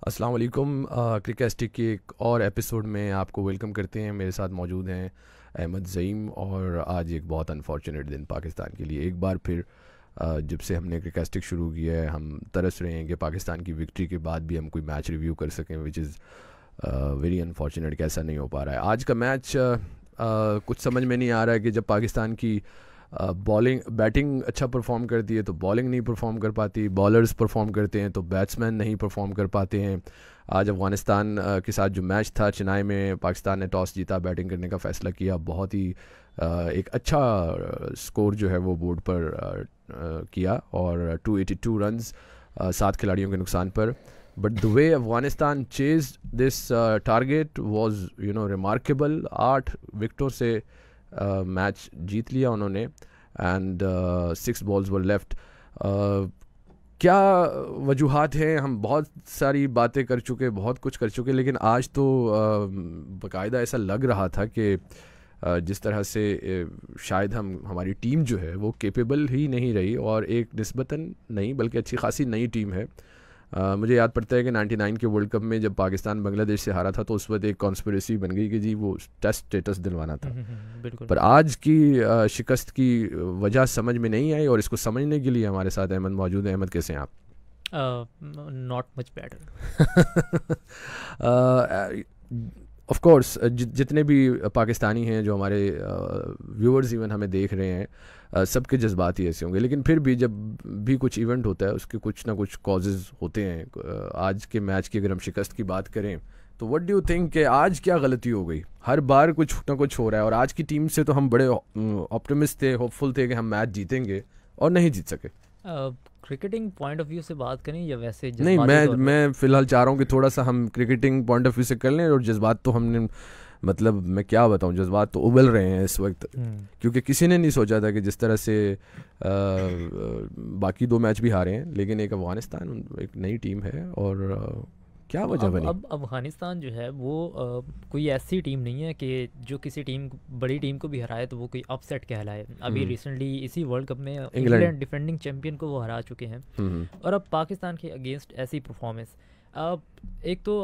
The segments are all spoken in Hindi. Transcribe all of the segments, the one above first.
अस्सलाम वालेकुम। क्रिकेस्टिक के एक और एपिसोड में आपको वेलकम करते हैं। मेरे साथ मौजूद हैं अहमद ज़ईम। और आज एक बहुत अनफॉर्चुनेट दिन पाकिस्तान के लिए। एक बार फिर जब से हमने क्रिकेस्टिक शुरू किया है हम तरस रहे हैं कि पाकिस्तान की विक्ट्री के बाद भी हम कोई मैच रिव्यू कर सकें, विच इज़ वेरी अनफॉर्चुनेट कि ऐसा नहीं हो पा रहा है। आज का मैच कुछ समझ में नहीं आ रहा है कि जब पाकिस्तान की बॉलिंग बैटिंग अच्छा परफॉर्म करती है तो बॉलिंग नहीं परफॉर्म कर पाती, बॉलर्स परफॉर्म करते हैं तो बैट्समैन नहीं परफॉर्म कर पाते हैं। आज अफ़गानिस्तान के साथ जो मैच था चेन्नई में, पाकिस्तान ने टॉस जीता, बैटिंग करने का फ़ैसला किया। बहुत ही एक अच्छा स्कोर जो है वो बोर्ड पर किया और 282 रन्स 7 खिलाड़ियों के नुकसान पर। But the way Afghanistan chase this target was remarkable. 8 विकेटों से मैच जीत लिया उन्होंने एंड 6 बॉल्स वर लेफ्ट। क्या वजूहात हैं? हम बहुत सारी बातें कर चुके, बहुत कुछ कर चुके, लेकिन आज तो बाकायदा ऐसा लग रहा था कि जिस तरह से शायद हमारी टीम जो है वो कैपेबल ही नहीं रही, और एक निस्बतन नहीं बल्कि अच्छी खासी नई टीम है। मुझे याद पड़ता है कि 99 के वर्ल्ड कप में जब पाकिस्तान बांग्लादेश से हारा था तो उस वक्त एक कॉन्स्पिरेसी बन गई कि जी वो टेस्ट स्टेटस दिलवाना था। बिल्कुल। पर आज की शिकस्त की वजह समझ में नहीं आई, और इसको समझने के लिए हमारे साथ अहमद मौजूद है। अहमद, कैसे हैं आप? Not much better. Of course जितने भी पाकिस्तानी हैं जो हमारे व्यूअर्स इवन हमें देख रहे हैं, सबके जज्बात ही ऐसे होंगे, लेकिन फिर भी जब भी कुछ इवेंट होता है उसके कुछ ना कुछ कॉजेज़ होते हैं। आज के मैच की अगर हम शिकस्त की बात करें तो व्हाट डू यू थिंक कि आज क्या गलती हो गई? हर बार कुछ ना कुछ हो रहा है, और आज की टीम से तो हम बड़े ऑप्टिमिस्ट थे, होपफुल थे कि हम मैच जीतेंगे, और नहीं जीत सके। क्रिकेटिंग पॉइंट ऑफ व्यू से बात करें या वैसे नहीं, जज्बाती तौर पे? मैं फ़िलहाल चाह रहा हूँ कि थोड़ा सा हम क्रिकेटिंग पॉइंट ऑफ व्यू से कर लें, और जज्बात तो हमने, मतलब मैं क्या बताऊं, जज्बात तो उबल रहे हैं इस वक्त, क्योंकि किसी ने नहीं सोचा था कि जिस तरह से बाकी 2 मैच भी हारे हैं, लेकिन एक अफ़गानिस्तान एक नई टीम है, और क्या वजह बनी? अब अफ़गानिस्तान जो है वो कोई ऐसी टीम नहीं है कि जो किसी टीम बड़ी टीम को भी हराए तो वो कोई अपसेट कहलाए। अभी रिसेंटली इसी वर्ल्ड कप में इंग्लैंड डिफेंडिंग चैंपियन को वो हरा चुके हैं, और अब पाकिस्तान के अगेंस्ट ऐसी परफॉर्मेंस। एक तो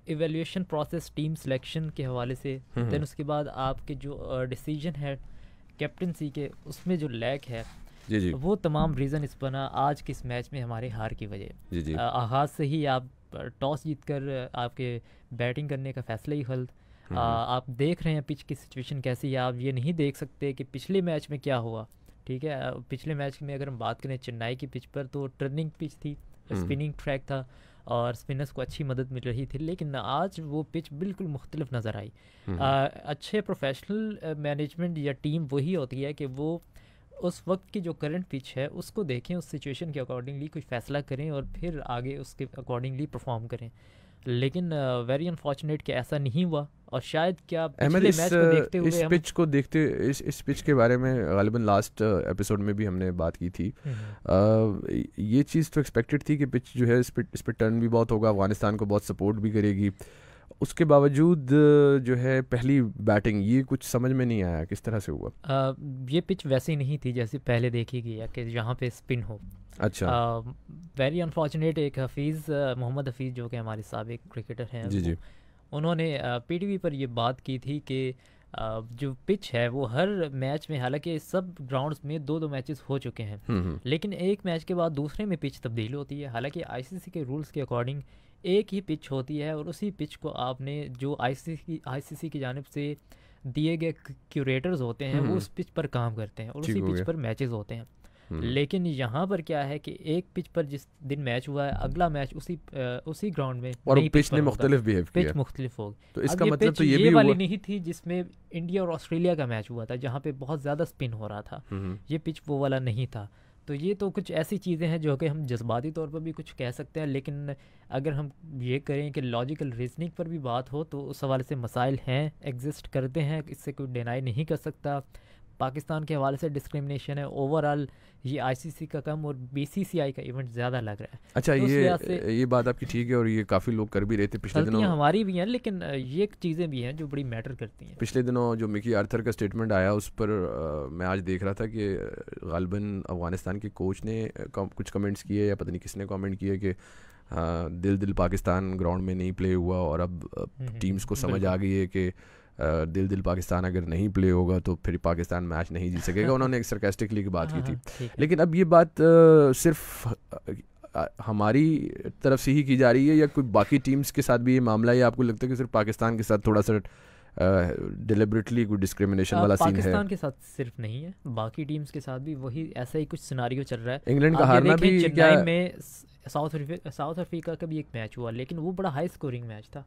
इवेल्यूएशन प्रोसेस टीम सिलेक्शन के हवाले से, देन उसके बाद आपके जो डिसीजन है कैप्टनसी के, उसमें जो लैक है जी जी वो तमाम रीज़न इस बना आज के इस मैच में हमारे हार की वजह। जी जी आगाज़ से ही आप टॉस जीतकर आपके बैटिंग करने का फ़ैसला ही गलत। आप देख रहे हैं पिच की सिचुएशन कैसी है, आप ये नहीं देख सकते कि पिछले मैच में क्या हुआ। ठीक है, पिछले मैच में अगर हम बात करें चेन्नई की पिच पर तो टर्निंग पिच थी, स्पिनिंग ट्रैक था और स्पिनर्स को अच्छी मदद मिल रही थी, लेकिन आज वो पिच बिल्कुल मुख्तलिफ नज़र आई। अच्छे प्रोफेशनल मैनेजमेंट या टीम वही होती है कि वो उस वक्त की जो करंट पिच है उसको देखें, उस सिचुएशन के अकॉर्डिंगली कुछ फ़ैसला करें और फिर आगे उसके अकॉर्डिंगली परफॉर्म करें। लेकिन वेरी अनफॉर्चुनेट कि ऐसा नहीं हुआ, और शायद क्या पिछले मैच को देखते हुए इस पिच को देखते, इस पिच के बारे में गालिबन लास्ट एपिसोड में भी हमने बात की थी। ये चीज़ तो एक्सपेक्टेड थी कि पिच जो है इस पे टर्न भी बहुत होगा, अफगानिस्तान को बहुत सपोर्ट भी करेगी। उसके बावजूद जो है पहली बैटिंग ये कुछ समझ में नहीं आया किस तरह से हुआ। ये पिच वैसी नहीं थी जैसे पहले देखी गई है कि जहाँ पे स्पिन हो। अच्छा। Very unfortunate. एक हफीज़ मोहम्मद हफीज़ जो कि हमारे साबिक क्रिकेटर हैं, जी जी उन्होंने पीटीवी पर ये बात की थी कि जो पिच है वो हर मैच में, हालांकि सब ग्राउंड्स में 2-2 मैचेस हो चुके हैं, लेकिन एक मैच के बाद दूसरे में पिच तब्दील होती है। हालांकि आईसीसी के रूल्स के अकॉर्डिंग एक ही पिच होती है, और उसी पिच को आपने जो आईसीसी की जानिब से दिए गए क्यूरेटर्स होते हैं वो उस पिच पर काम करते हैं और उसी पिच पर मैचेस होते हैं। लेकिन यहाँ पर क्या है कि एक पिच पर जिस दिन मैच हुआ है अगला मैच उसी ग्राउंड में और पिच ने मुख्तलिफ बिहेव किया, पिच मुख्तलिफ होगी। तो इसका मतलब तो ये भी वाली नहीं थी जिसमें इंडिया और ऑस्ट्रेलिया का मैच हुआ था जहाँ पे बहुत ज़्यादा स्पिन हो रहा था, ये पिच वो वाला नहीं था। तो ये तो कुछ ऐसी चीज़ें हैं जो कि हम जज्बाती तौर पर भी कुछ कह सकते हैं, लेकिन अगर हम ये करें कि लॉजिकल रीजनिंग पर भी बात हो तो उस हवाले से मसाइल हैं, एग्जिस्ट करते हैं, इससे कोई डिनाई नहीं कर सकता। पाकिस्तान के हवाले से डिस्क्रिमिनेशन है। ओवरऑल ये आईसीसी का कम और बीसीसीआई का इवेंट ज़्यादा लग रहा है। अच्छा, तो ये बात आपकी ठीक है, और ये काफ़ी लोग कर भी रहे थे पिछले दिनों। हमारी भी हैं, लेकिन ये चीज़ें भी हैं जो बड़ी मैटर करती हैं। पिछले दिनों जो मिकी आर्थर का स्टेटमेंट आया उस पर मैं आज देख रहा था कि गालिबन अफ़गानिस्तान के कोच ने कुछ कमेंट्स किए, या पता नहीं किसने कमेंट किए कि दिल पाकिस्तान ग्राउंड में नहीं प्ले हुआ और अब टीम्स को समझ आ गई है कि दिल पाकिस्तान अगर नहीं प्ले होगा तो फिर पाकिस्तान मैच नहीं जीत सकेगा। उन्होंने एक सरकास्टिकली की बात की थी, लेकिन अब ये बात सिर्फ हमारी तरफ से ही की जा रही है या कोई बाकी टीम्स के साथ भी ये मामला है, या आपको लगता है कि सिर्फ पाकिस्तान के साथ थोड़ा सा डिलिबरेटली कोई डिस्क्रिमिनेशन वाला सीन है? पाकिस्तान के साथ सिर्फ नहीं है, बाकी टीम्स के साथ भी वही ऐसा ही कुछ सिनारियो चल रहा है। इंग्लैंड का हारना भी चेन्नई में साउथ अफ्रीका का भी एक मैच हुआ, लेकिन वो बड़ा हाई स्कोरिंग मैच था।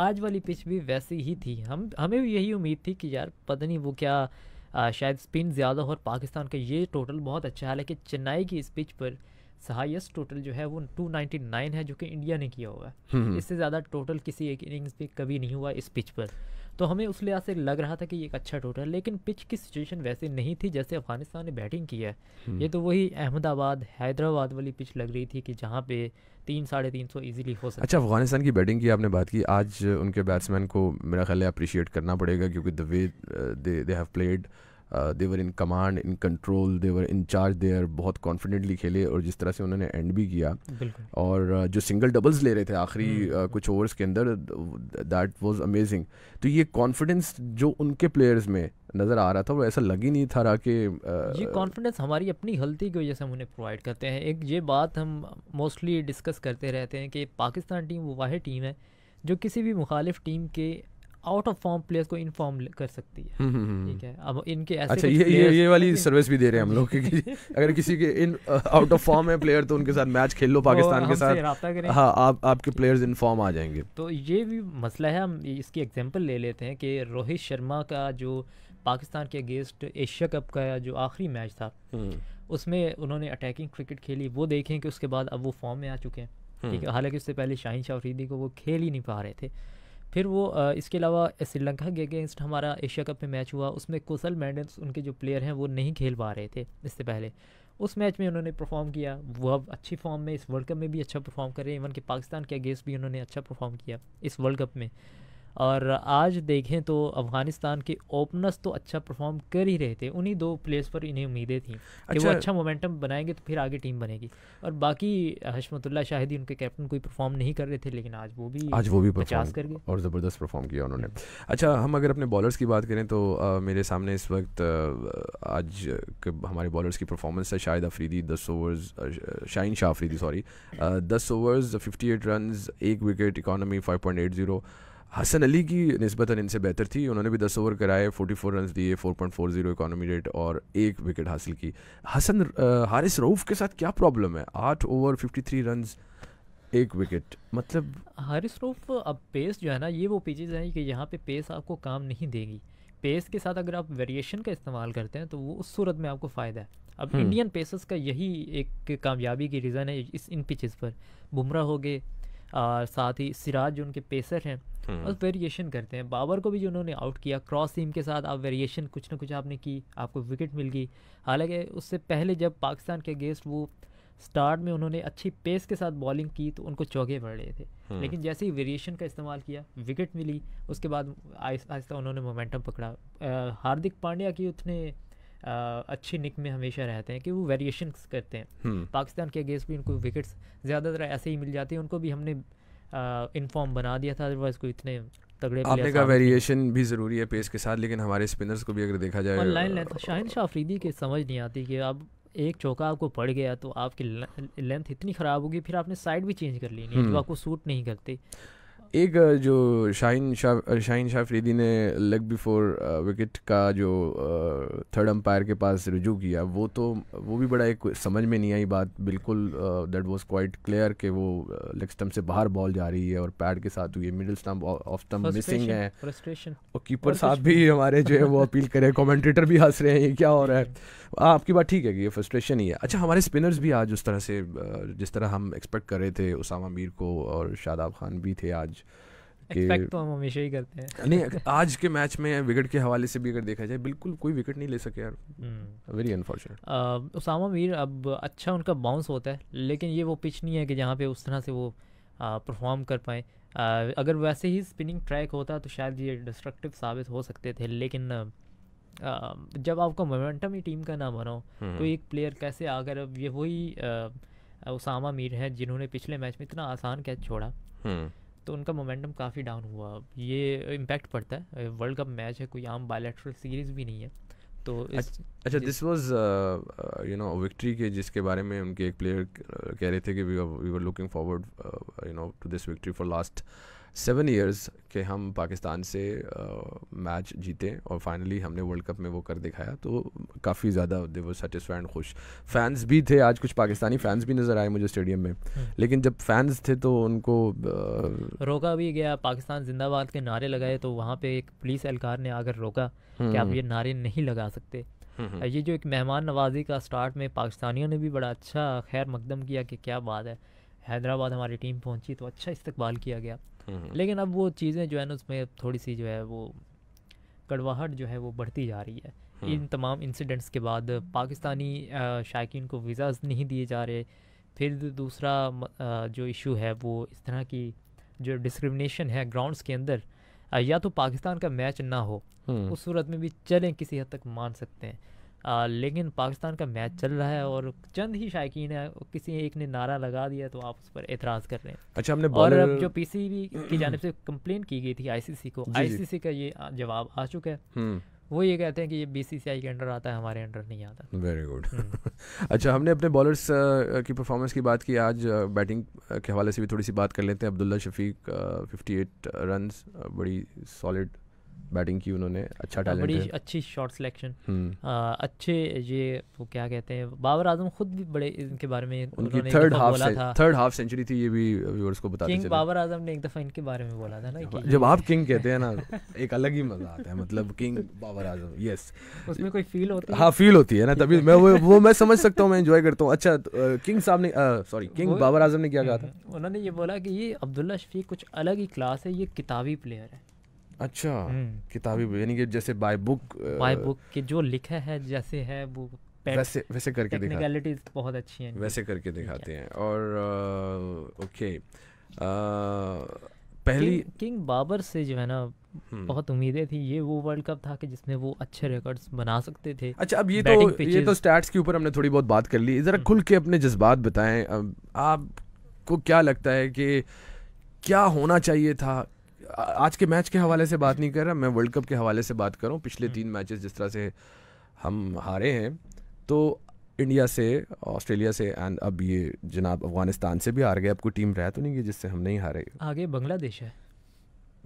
आज वाली पिच भी वैसी ही थी। हमें भी यही उम्मीद थी कि यार पता नहीं वो क्या शायद स्पिन ज़्यादा हो और पाकिस्तान का ये टोटल बहुत अच्छा है। हालांकि चेन्नई की इस पिच पर हाईएस्ट टोटल जो है वो 299 है, जो कि इंडिया ने किया हुआ है। इससे ज़्यादा टोटल किसी एक इनिंग्स पे कभी नहीं हुआ इस पिच पर। तो हमें उस लिहाज से लग रहा था कि ये एक अच्छा टोटल, लेकिन पिच की सिचुएशन वैसे नहीं थी जैसे अफगानिस्तान ने बैटिंग की है। ये तो वही अहमदाबाद हैदराबाद वाली पिच लग रही थी कि जहाँ पे 300-350 इजीली हो सकता। अच्छा, अफगानिस्तान की बैटिंग की आपने बात की, आज उनके बैट्समैन को मेरा ख्याल है अप्रिशिएट करना पड़ेगा, क्योंकि the way they have played, they were in command, in control, they were in charge, they are बहुत कॉन्फिडेंटली खेले और जिस तरह से उन्होंने एंड भी किया और जो सिंगल डबल्स ले रहे थे आखिरी कुछ ओवर्स के अंदर, दैट वाज अमेजिंग। तो ये कॉन्फिडेंस जो उनके प्लेयर्स में नज़र आ रहा था वो ऐसा लग ही नहीं था रहा कि ये कॉन्फिडेंस हमारी अपनी गलती की वजह से हम उन्हें प्रोवाइड करते हैं। एक ये बात हम मोस्टली डिस्कस करते रहते हैं कि पाकिस्तान टीम वो वाहिद टीम है जो किसी भी मुखालिफ टीम के आउट ऑफ फॉर्म प्लेयर्स को इनफॉर्म कर सकती है। ठीक है, अब इनके ऐसे अच्छा ये वाली सर्विस भी दे रहे हैं हम लोग कि अगर किसी के इन आउट ऑफ फॉर्म है प्लेयर तो उनके साथ मैच खेल लो पाकिस्तान के साथ, हाँ आपके प्लेयर्स इन फॉर्म आ जाएंगे। तो ये भी मसला है। हम इसकी एग्जांपल ले लेते हैं कि रोहित शर्मा का जो पाकिस्तान के अगेंस्ट एशिया कप का जो आखिरी मैच था उसमें उन्होंने अटैकिंग क्रिकेट खेली। वो देखें कि उसके बाद अब वो फॉर्म में आ चुके हैं। ठीक है, हालांकि उससे पहले शाहीन शाह अफरीदी को वो खेल ही नहीं पा रहे थे। फिर वो इसके अलावा श्रीलंका के अगेंस्ट हमारा एशिया कप में मैच हुआ, उसमें कुशल मेंडिस उनके जो प्लेयर हैं वो नहीं खेल पा रहे थे इससे पहले। उस मैच में उन्होंने परफॉर्म किया, वो अब अच्छी फॉर्म में इस वर्ल्ड कप में भी अच्छा परफॉर्म कर रहे हैं। इवन कि पाकिस्तान के अगेंस्ट भी उन्होंने अच्छा परफॉर्म किया इस वर्ल्ड कप में। और आज देखें तो अफ़गानिस्तान के ओपनर्स तो अच्छा परफॉर्म कर ही रहे थे। उन्हीं दो प्लेयर्स पर इन्हें उम्मीदें थी कि वो अच्छा मोमेंटम बनाएंगे तो फिर आगे टीम बनेगी। और बाकी हशमतुल्लाह शाहिदी उनके कैप्टन कोई परफॉर्म नहीं कर रहे थे, लेकिन आज वो भी 50 कर गए और ज़बरदस्त परफॉर्म किया उन्होंने। अच्छा, हम अगर अपने बॉलर्स की बात करें तो मेरे सामने इस वक्त आज हमारे बॉलर्स की परफॉर्मेंस है। Shahid Afridi 10 overs, Shaheen Shah Afridi 10 overs 58 runs, 1 wicket, economy 5.80। Hasan Ali की निस्बतन इनसे बेहतर थी, उन्होंने भी 10 ओवर कराए, 44 रन्स दिए, 4.40 इकॉनमी रेट और 1 विकेट हासिल की। हारिस रऊफ़ के साथ क्या प्रॉब्लम है? 8 ओवर 53 रन्स, 1 विकेट। मतलब हारिस रऊफ़, अब पेस जो है ना, ये वो पिचेस हैं कि यहाँ पे पेस आपको काम नहीं देगी। पेस के साथ अगर आप वेरिएशन का इस्तेमाल करते हैं तो वो उस सूरत में आपको फ़ायदा है। अब इंडियन पेसर्स का यही एक कामयाबी की रीज़न है इन पिचेस पर। बुमराह हो गए, साथ ही सिराज जो उनके पेसर हैं और वेरिएशन करते हैं। बाबर को भी जो उन्होंने आउट किया क्रॉस सीम के साथ, आप वेरिएशन कुछ ना कुछ आपने की, आपको विकेट मिल गई। हालांकि उससे पहले जब पाकिस्तान के अगेंस्ट वो स्टार्ट में उन्होंने अच्छी पेस के साथ बॉलिंग की तो उनको चौके पड़ रहे थे, लेकिन जैसे ही वेरिएशन का इस्तेमाल किया विकेट मिली, उसके बाद आहिस्ता उन्होंने मोमेंटम पकड़ा। हार्दिक पांड्या की उतने अच्छी निक में हमेशा रहते हैं कि वो वेरिएशन करते हैं। पाकिस्तान के अगेंस्ट भी उनको विकेट्स ज़्यादातर ऐसे ही मिल जाती हैं। उनको भी हमने इन्फॉर्म बना दिया था, अदरवाइज कोई इतने तगड़े आपने कहा वेरिएशन भी ज़रूरी है पेस के साथ, लेकिन हमारे स्पिनर्स को भी अगर देखा जाए और लाइन लेंथ, शाहीन शाह अफरीदी की समझ नहीं आती कि अब एक चौका आपको पड़ गया तो आपकी लेंथ इतनी ख़राब होगी, फिर आपने साइड भी चेंज कर ली नहीं जो आपको सूट नहीं करती। एक जो शाहीन शाह अफरीदी ने लेग बिफोर विकेट का जो थर्ड अंपायर के पास रुजू किया, वो भी बड़ा एक समझ में नहीं आई बात। बिल्कुल दैट वाज क्वाइट क्लियर कि वो लेग स्टंप से बाहर बॉल जा रही है और पैड के साथ हुई है, middle stump off stump missing है, फ्रस्ट्रेशन। और कीपर साहब भी हमारे जो है वो अपील करे, कमेंटेटर भी हंस रहे हैं, ये क्या हो रहा है। आपकी बात ठीक है कि ये फ्रस्ट्रेशन ही है। अच्छा, हमारे स्पिनर्स भी आज उस तरह से जिस तरह हम एक्सपेक्ट कर रहे थे, उसामा मीर को और शादाब खान भी थे आज एक्सपेक्ट तो हम हमेशा ही करते हैं। नहीं, आज के मैच में विकेट के हवाले से भी अगर देखा जाए बिल्कुल कोई विकेट नहीं ले सके यार, वेरी अनफॉर्चुनेट। उसामा मीर अब अच्छा उनका बाउंस होता है, लेकिन ये वो पिच नहीं है कि जहाँ पे उस तरह से वो परफॉर्म कर पाए। अगर वैसे ही स्पिनिंग ट्रैक होता तो शायद ये डिस्ट्रक्टिव साबित हो सकते थे, लेकिन जब आपका मोमेंटम ही टीम का ना बनो तो एक प्लेयर कैसे, अगर अब ये वही उसामा मीर हैं जिन्होंने पिछले मैच में इतना आसान कैच छोड़ा, तो उनका मोमेंटम काफ़ी डाउन हुआ। ये इम्पैक्ट पड़ता है, वर्ल्ड कप मैच है, कोई आम बायलैटरल सीरीज़ भी नहीं है। तो अच्छा, this was you know victory के जिसके बारे में उनके एक प्लेयर कह रहे थे कि we were looking forward you know to this victory for last 7 years के हम पाकिस्तान से मैच जीते और फाइनली हमने वर्ल्ड कप में वो कर दिखाया। तो काफ़ी ज़्यादा दे वर सेटिस्फाइड एंड खुश। फैंस भी थे, आज कुछ पाकिस्तानी फैंस भी नज़र आए मुझे स्टेडियम में, लेकिन जब फैंस थे तो उनको रोका भी गया। पाकिस्तान जिंदाबाद के नारे लगाए तो वहाँ पे एक पुलिस एहलकार ने आकर रोका कि आप ये नारे नहीं लगा सकते। ये जो एक मेहमान नवाजी का स्टार्ट में पाकिस्तानियों ने भी बड़ा अच्छा खैर मकदम किया कि क्या बात है, हैदराबाद हमारी टीम पहुंची तो अच्छा इस्तकबाल किया गया। लेकिन अब वो चीज़ें जो है ना उसमें थोड़ी सी जो है वो कड़वाहट जो है वो बढ़ती जा रही है। इन तमाम इंसिडेंट्स के बाद पाकिस्तानी शायकीन को वीज़ाज़ नहीं दिए जा रहे। फिर दूसरा जो इशू है वो इस तरह की जो डिस्क्रिमिनेशन है ग्राउंड्स के अंदर, या तो पाकिस्तान का मैच ना हो, उस सूरत में भी चलें किसी हद तक मान सकते हैं, लेकिन पाकिस्तान का मैच चल रहा है और चंद ही शायकीन है, किसी एक ने नारा लगा दिया तो आप उस पर एतराज़ कर रहे हैं। अच्छा, हमने और अब जो पीसीबी की जानिब से कंप्लेन की गई थी आईसीसी को, आईसीसी का ये जवाब आ चुका है। वो ये कहते हैं कि ये बीसीसीआई के अंडर आता है, हमारे अंडर नहीं आता। Very good. अच्छा, हमने अपने बॉलर्स की परफॉर्मेंस की बात की, आज बैटिंग के हवाले से भी थोड़ी सी बात कर लेते हैं। अब्दुल्ला शफीक 58 रन्स, बड़ी सॉलिड बैटिंग की उन्होंने, अच्छा टैलेंट बड़ी है, अच्छी शॉट सिलेक्शन, अच्छे ये वो क्या कहते हैं, बाबर आजम खुद भी बड़े इनके बारे में उनकी थर्ड हाफ सेंचुरी थी, ये भी व्यूअर्स को बताते किंग बाबर आजम ने एक दफ़ा इनके बारे में बोला था ना कि जब आप किंग कहते हैं ना एक अलग ही मजा आता है, मतलब किंग बाबर आजम, यस, उसमें कोई फील होती है। हाँ, फील होती है ना, तभी मैं वो मैं समझ सकता हूँ, मैं एंजॉय करता हूँ। अच्छा, किंग साहब ने सॉरी किंग बाबर आजम ने क्या कहा था? उन्होंने ये बोला कि ये अब्दुल्ला शफीक कुछ अलग ही क्लास है, ये किताबी प्लेयर है। अच्छा, किताबी यानी कि जैसे बाय बुक के जो लिखा है जैसे है वो वैसे करके टेक्निकलिटीज बहुत अच्छी हैं, वैसे करके दिखाते हैं। और ओके, पहली किंग बाबर से जो है ना बहुत उम्मीदें थी। ये वो वर्ल्ड कप था कि जिसमें वो अच्छे रिकॉर्ड्स बना सकते थे। अच्छा, अब ये तो स्टैट्स के ऊपर हमने थोड़ी बहुत बात कर ली, ज़रा खुल के अपने जज्बात बताएं। आपको क्या लगता है कि क्या होना चाहिए था? आज के मैच के हवाले से बात नहीं कर रहा मैं, वर्ल्ड कप के हवाले से बात कर रहा हूँ। पिछले 3 मैचेस जिस तरह से हम हारे हैं, तो इंडिया से, ऑस्ट्रेलिया से, एंड अब ये जनाब अफगानिस्तान से भी हार गए। अब कोई टीम रह तो नहीं गई जिससे हम नहीं हारे। आगे बांग्लादेश है,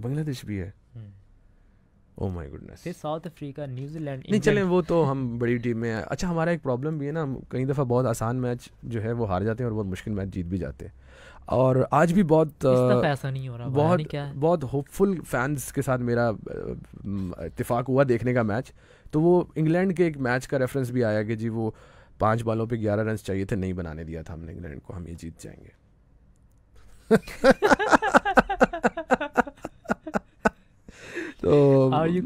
बांग्लादेश भी है, ओह माय गुडनेस, फिर साउथ अफ्रीका, न्यूजीलैंड। नहीं चलें, वो तो हम बड़ी टीम में है। अच्छा, हमारा एक प्रॉब्लम भी है ना, कई दफ़ा बहुत आसान मैच जो है वो हार जाते हैं और बहुत मुश्किल मैच जीत भी जाते हैं। और आज भी बहुत ऐसा नहीं हो रहा, बहुत होपफुल फैंस के साथ मेरा इत्तेफाक हुआ देखने का मैच। तो वो इंग्लैंड के एक मैच का रेफरेंस भी आया कि जी वो 5 बॉलों पे 11 रन चाहिए थे, नहीं बनाने दिया था हमने इंग्लैंड को, हम ये जीत जाएंगे। तो आर यू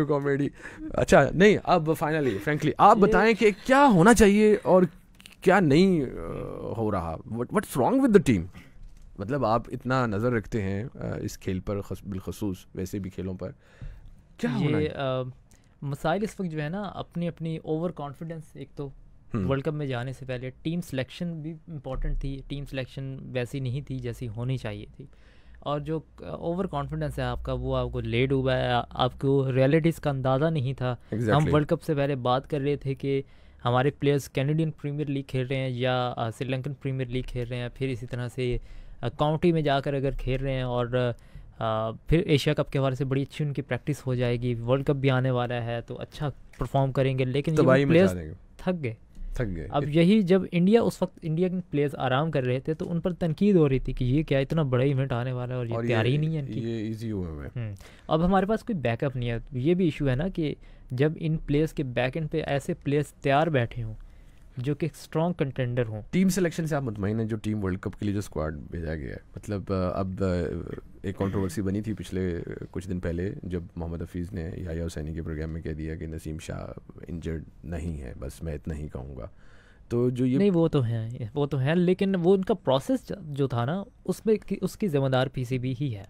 कॉमेडी? अच्छा, नहीं, अब फाइनली फ्रैंकली आप बताएं कि क्या होना चाहिए और क्या नहीं हो रहा, what's wrong with the team? मतलब आप इतना नज़र रखते हैं इस खेल पर, बिलखसूस वैसे भी खेलों पर, क्या होना मसाइल इस वक्त जो है ना, अपनी ओवर कॉन्फिडेंस। एक तो वर्ल्ड कप में जाने से पहले टीम सिलेक्शन भी इम्पोर्टेंट थी, टीम सिलेक्शन वैसी नहीं थी जैसी होनी चाहिए थी। और जो ओवर कॉन्फिडेंस है आपका, वो आपको लेड हुआ है, आपको रियलिटीज़ का अंदाज़ा नहीं था। हम वर्ल्ड कप से पहले बात कर रहे थे कि हमारे प्लेयर्स कैनेडियन प्रीमियर लीग खेल रहे हैं या श्रीलंकन प्रीमियर लीग खेल रहे हैं, फिर इसी तरह से काउंटी में जाकर अगर खेल रहे हैं, और फिर एशिया कप के हवाले से बड़ी अच्छी उनकी प्रैक्टिस हो जाएगी, वर्ल्ड कप भी आने वाला है तो अच्छा परफॉर्म करेंगे। लेकिन तो प्लेयर्स थक गए। अब यही जब इंडिया, उस वक्त इंडियन प्लेयर्स आराम कर रहे थे तो उन पर तनकीद हो रही थी कि ये क्या इतना बड़ा इवेंट आने वाला है और ये तैयारी नहीं है इनकी, ये इजी हुआ है। अब हमारे पास कोई बैकअप नहीं है। ये भी इशू है ना कि जब इन प्लेयर्स के बैक एंड पे ऐसे प्लेयर्स तैयार बैठे हों जो कि स्ट्रॉन्ग कंटेंडर हों। टीम सिलेक्शन से आप मुतमईन हैं जो टीम वर्ल्ड कप के लिए जो स्क्वाड भेजा गया है? मतलब अब एक कंट्रोवर्सी बनी थी पिछले कुछ दिन पहले जब मोहम्मद हफीज़ ने याह्या हुसैनी के प्रोग्राम में कह दिया कि नसीम शाह इंजर्ड नहीं है, बस मैं इतना ही कहूँगा। तो जो ये नहीं, वो तो है, लेकिन वो उनका प्रोसेस जो था ना, उसमें उसकी ज़िम्मेदार पीसीबी ही है।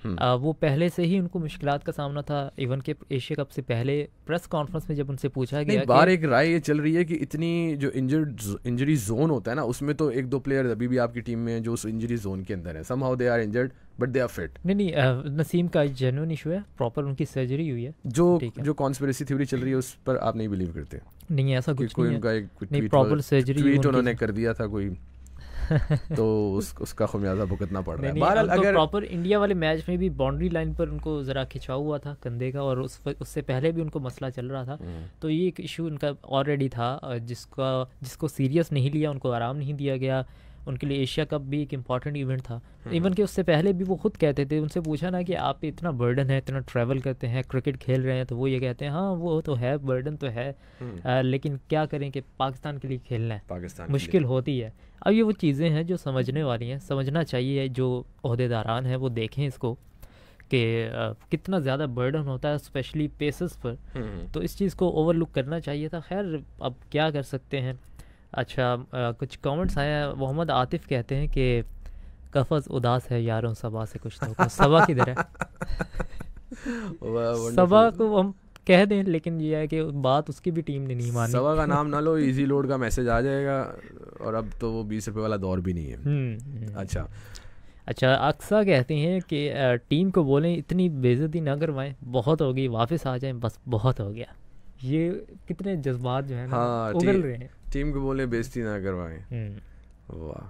वो पहले से ही उनको मुश्किलात का सामना था। इवन के एशिया कप से पहले प्रेस कॉन्फ्रेंस में जब उनसे पूछा गया बार एक राय ये चल रही है कि इतनी जो इंजरी जोन होता है ना, उसमें तो एक दो प्लेयर अभी भी आपकी टीम में हैं जो उस इंजरी जोन के अंदर है, somehow they are injured but they are fit. नहीं, नसीम का जेन्युइन इशू है, प्रॉपर उनकी सर्जरी हुई है। जो कॉन्स्पिरेसी थ्योरी चल रही है उस पर आप नहीं बिलीव करते? नहीं, ऐसा कुछ कोई नहीं उनका है। एक नहीं, प्रॉपर सर्जरी ट्वीट उन्होंने कर दिया था कोई तो उसका खमियाजा भुगतना पड़ रहा है। बहरहाल अगर प्रॉपर इंडिया वाले मैच में भी बाउंड्री लाइन पर उनको ज़रा खिंचा हुआ था कंधे का, और उससे पहले भी उनको मसला चल रहा था। तो ये एक इशू उनका ऑलरेडी था जिसको सीरियस नहीं लिया, उनको आराम नहीं दिया गया। उनके लिए एशिया कप भी एक इम्पॉर्टेंट इवेंट था। इवन कि उससे पहले भी वो खुद कहते थे, उनसे पूछा ना कि आप पे इतना बर्डन है, इतना ट्रैवल करते हैं, क्रिकेट खेल रहे हैं, तो वो ये कहते हैं हाँ वो तो है, बर्डन तो है, लेकिन क्या करें कि पाकिस्तान के लिए खेलना है, मुश्किल होती है। अब ये वो चीज़ें हैं जो समझने वाली हैं, समझना चाहिए। जो ओहदेदारान हैं वो देखें इसको कि कितना ज़्यादा बर्डन होता है स्पेशली पेसर्स पर, तो इस चीज़ को ओवरलुक करना चाहिए था। खैर अब क्या कर सकते हैं। अच्छा, कुछ कमेंट्स आए हैं। मोहम्मद आतिफ कहते हैं कि कफस उदास है यारों सबा से कुछ तो सबा किधर है? सबा को हम कह दें, लेकिन ये है कि बात उसकी भी टीम ने नहीं मानी। सबा का नाम ना लो, इजी लोड का मैसेज आ जाएगा, और अब तो वो 20 रुपये वाला दौर भी नहीं है। अच्छा, अक्सा कहते हैं कि टीम को बोलें इतनी बेइज्जती ना करवाएं, बहुत हो गई, वापस आ जाएं, बस बहुत हो गया। ये कितने जज्बात जो है ना उगल रहे हैं। टीम को बोले बेइज्जती ना करवाएं। वाह,